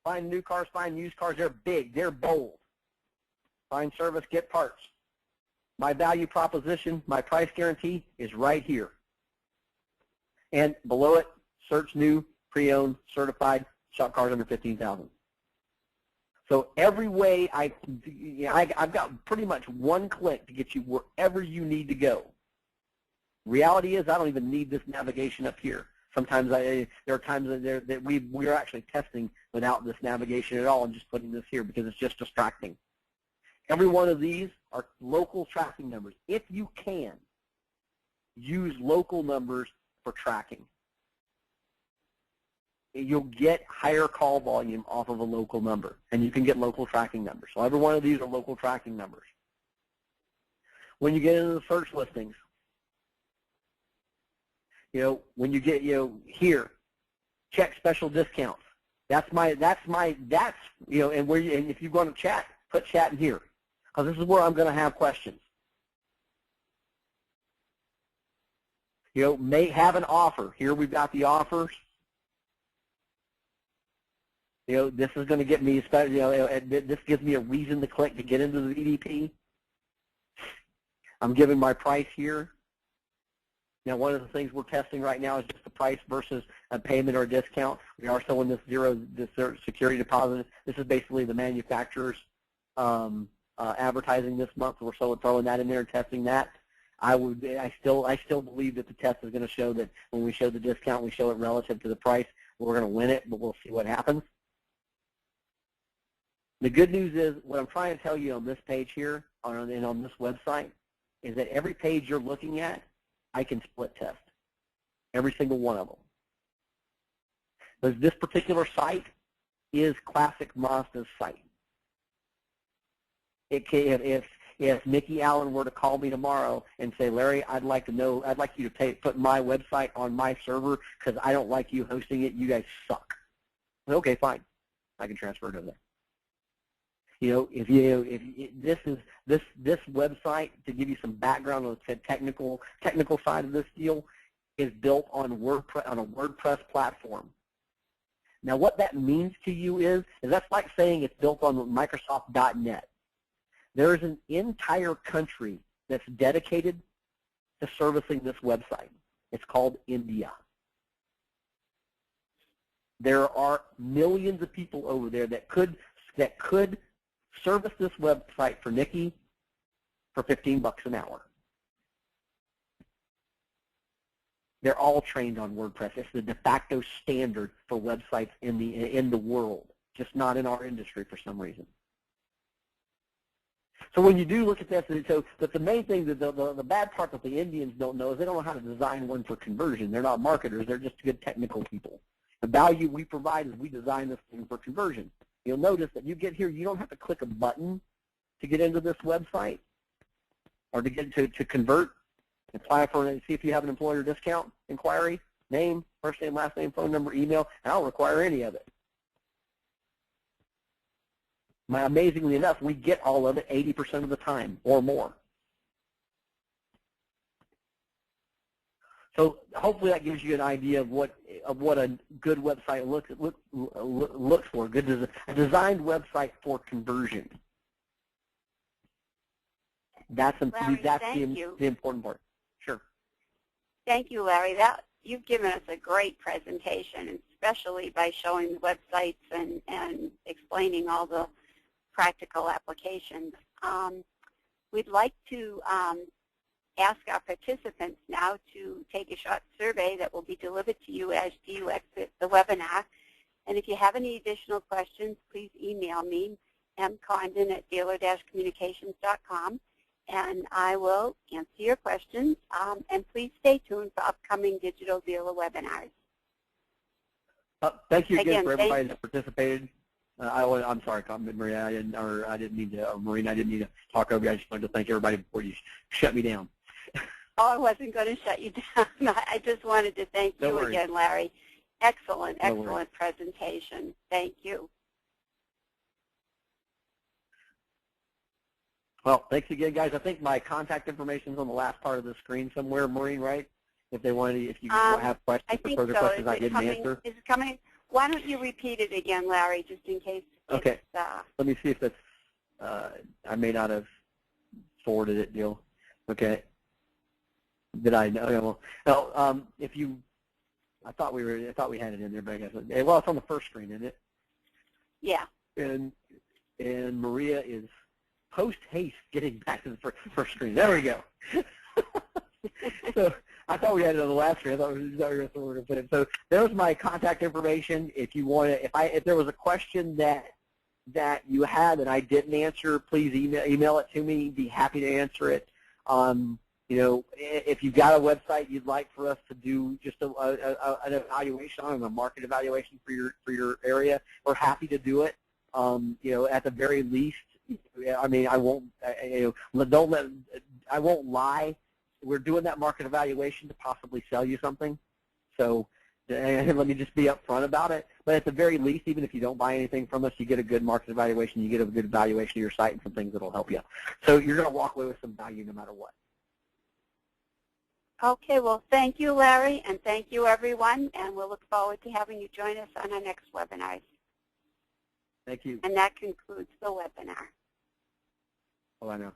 Find new cars, find used cars. They're big. They're bold. Find service, get parts. My value proposition, my price guarantee is right here. And below it, search new, pre-owned, certified, shop cars under $15,000. So every way I've got pretty much one click to get you wherever you need to go. Reality is I don't even need this navigation up here. Sometimes there are times that we are actually testing without this navigation at all and just putting this here because it's just distracting. Every one of these are local tracking numbers. If you can, use local numbers for tracking. You'll get higher call volume off of a local number, and you can get local tracking numbers. So every one of these are local tracking numbers. When you get into the search listings, when you get, here, check special discounts. And if you go to chat, put chat in here. because this is where I'm going to have questions. You know, may have an offer. Here we've got the offers. You know, this is going to get me, this gives me a reason to click to get into the EDP. I'm giving my price here. Now, one of the things we're testing right now is just the price versus a payment or a discount. We are showing this security deposit. This is basically the manufacturer's advertising this month. So we're throwing that in there and testing that. I still believe that the test is going to show that when we show the discount, we show it relative to the price. We're going to win it, but we'll see what happens. The good news is what I'm trying to tell you on this page here and on this website is that every page you're looking at, I can split test, every single one of them. Because this particular site is Classic Mazda's site. If Nikki Allen were to call me tomorrow and say, Larry, I'd like you to put my website on my server because I don't like you hosting it. You guys suck. Okay, fine. I can transfer it over there. You know, this website, to give you some background on the technical side of this deal, is built on a WordPress platform. Now, what that means to you is that's like saying it's built on Microsoft.net. There is an entire country that's dedicated to servicing this website. It's called India. There are millions of people over there that could service this website for Nikki for $15 an hour. They're all trained on WordPress. It's the de facto standard for websites in the world, just not in our industry for some reason. So when you do look at that, but the main thing, the bad part that the Indians don't know is they don't know how to design one for conversion. They're not marketers. They're just good technical people. The value we provide is we design this thing for conversion. You'll notice that you get here, you don't have to click a button to get into this website or to get to convert. Apply for see if you have an employer discount inquiry, name, first name, last name, phone number, email, and I don't require any of it. Amazingly enough, we get all of it 80% of the time or more. So hopefully that gives you an idea of what a good website looks for. A designed website for conversion. That's Larry, the important part. Sure. Thank you, Larry. You've given us a great presentation, especially by showing the websites and explaining all the practical applications. We'd like to ask our participants now to take a short survey that will be delivered to you as you exit the webinar. And if you have any additional questions, please email me, mcondon@dealer-communications.com, and I will answer your questions. And please stay tuned for upcoming Digital Dealer webinars. Thank you again for everybody that participated. I'm sorry, Maria, I didn't mean to talk over you. I just wanted to thank everybody before you shut me down. Oh, I wasn't going to shut you down. I just wanted to thank you again, Larry. Excellent presentation. Thank you. Well, thanks again, guys. I think my contact information is on the last part of the screen somewhere, Maureen, right? If you have questions or further questions I didn't answer. Is it coming? Why don't you repeat it again, Larry, just in case? Okay. Let me see if that's. I may not have forwarded it, Neil. Okay. Did I know? No. If you, I thought we had it in there, but I guess well, it's on the first screen, isn't it? Yeah. And Maria is post haste getting back to the first screen. There we go. So I thought we had it on the last screen. I thought we were going to put it. So there's my contact information. If you want to, if there was a question that you had and I didn't answer, please email it to me. Be happy to answer it. You know, if you've got a website you'd like for us to do just an evaluation on, a market evaluation for your area, we're happy to do it. You know, at the very least, I mean, I won't lie. We're doing that market evaluation to possibly sell you something. So, And let me just be upfront about it. But at the very least, even if you don't buy anything from us, you get a good market evaluation, you get a good evaluation of your site and some things that will help you. So you're going to walk away with some value no matter what. Okay, well, thank you, Larry, and thank you, everyone, and we'll look forward to having you join us on our next webinar. Thank you. And that concludes the webinar. Oh, I know.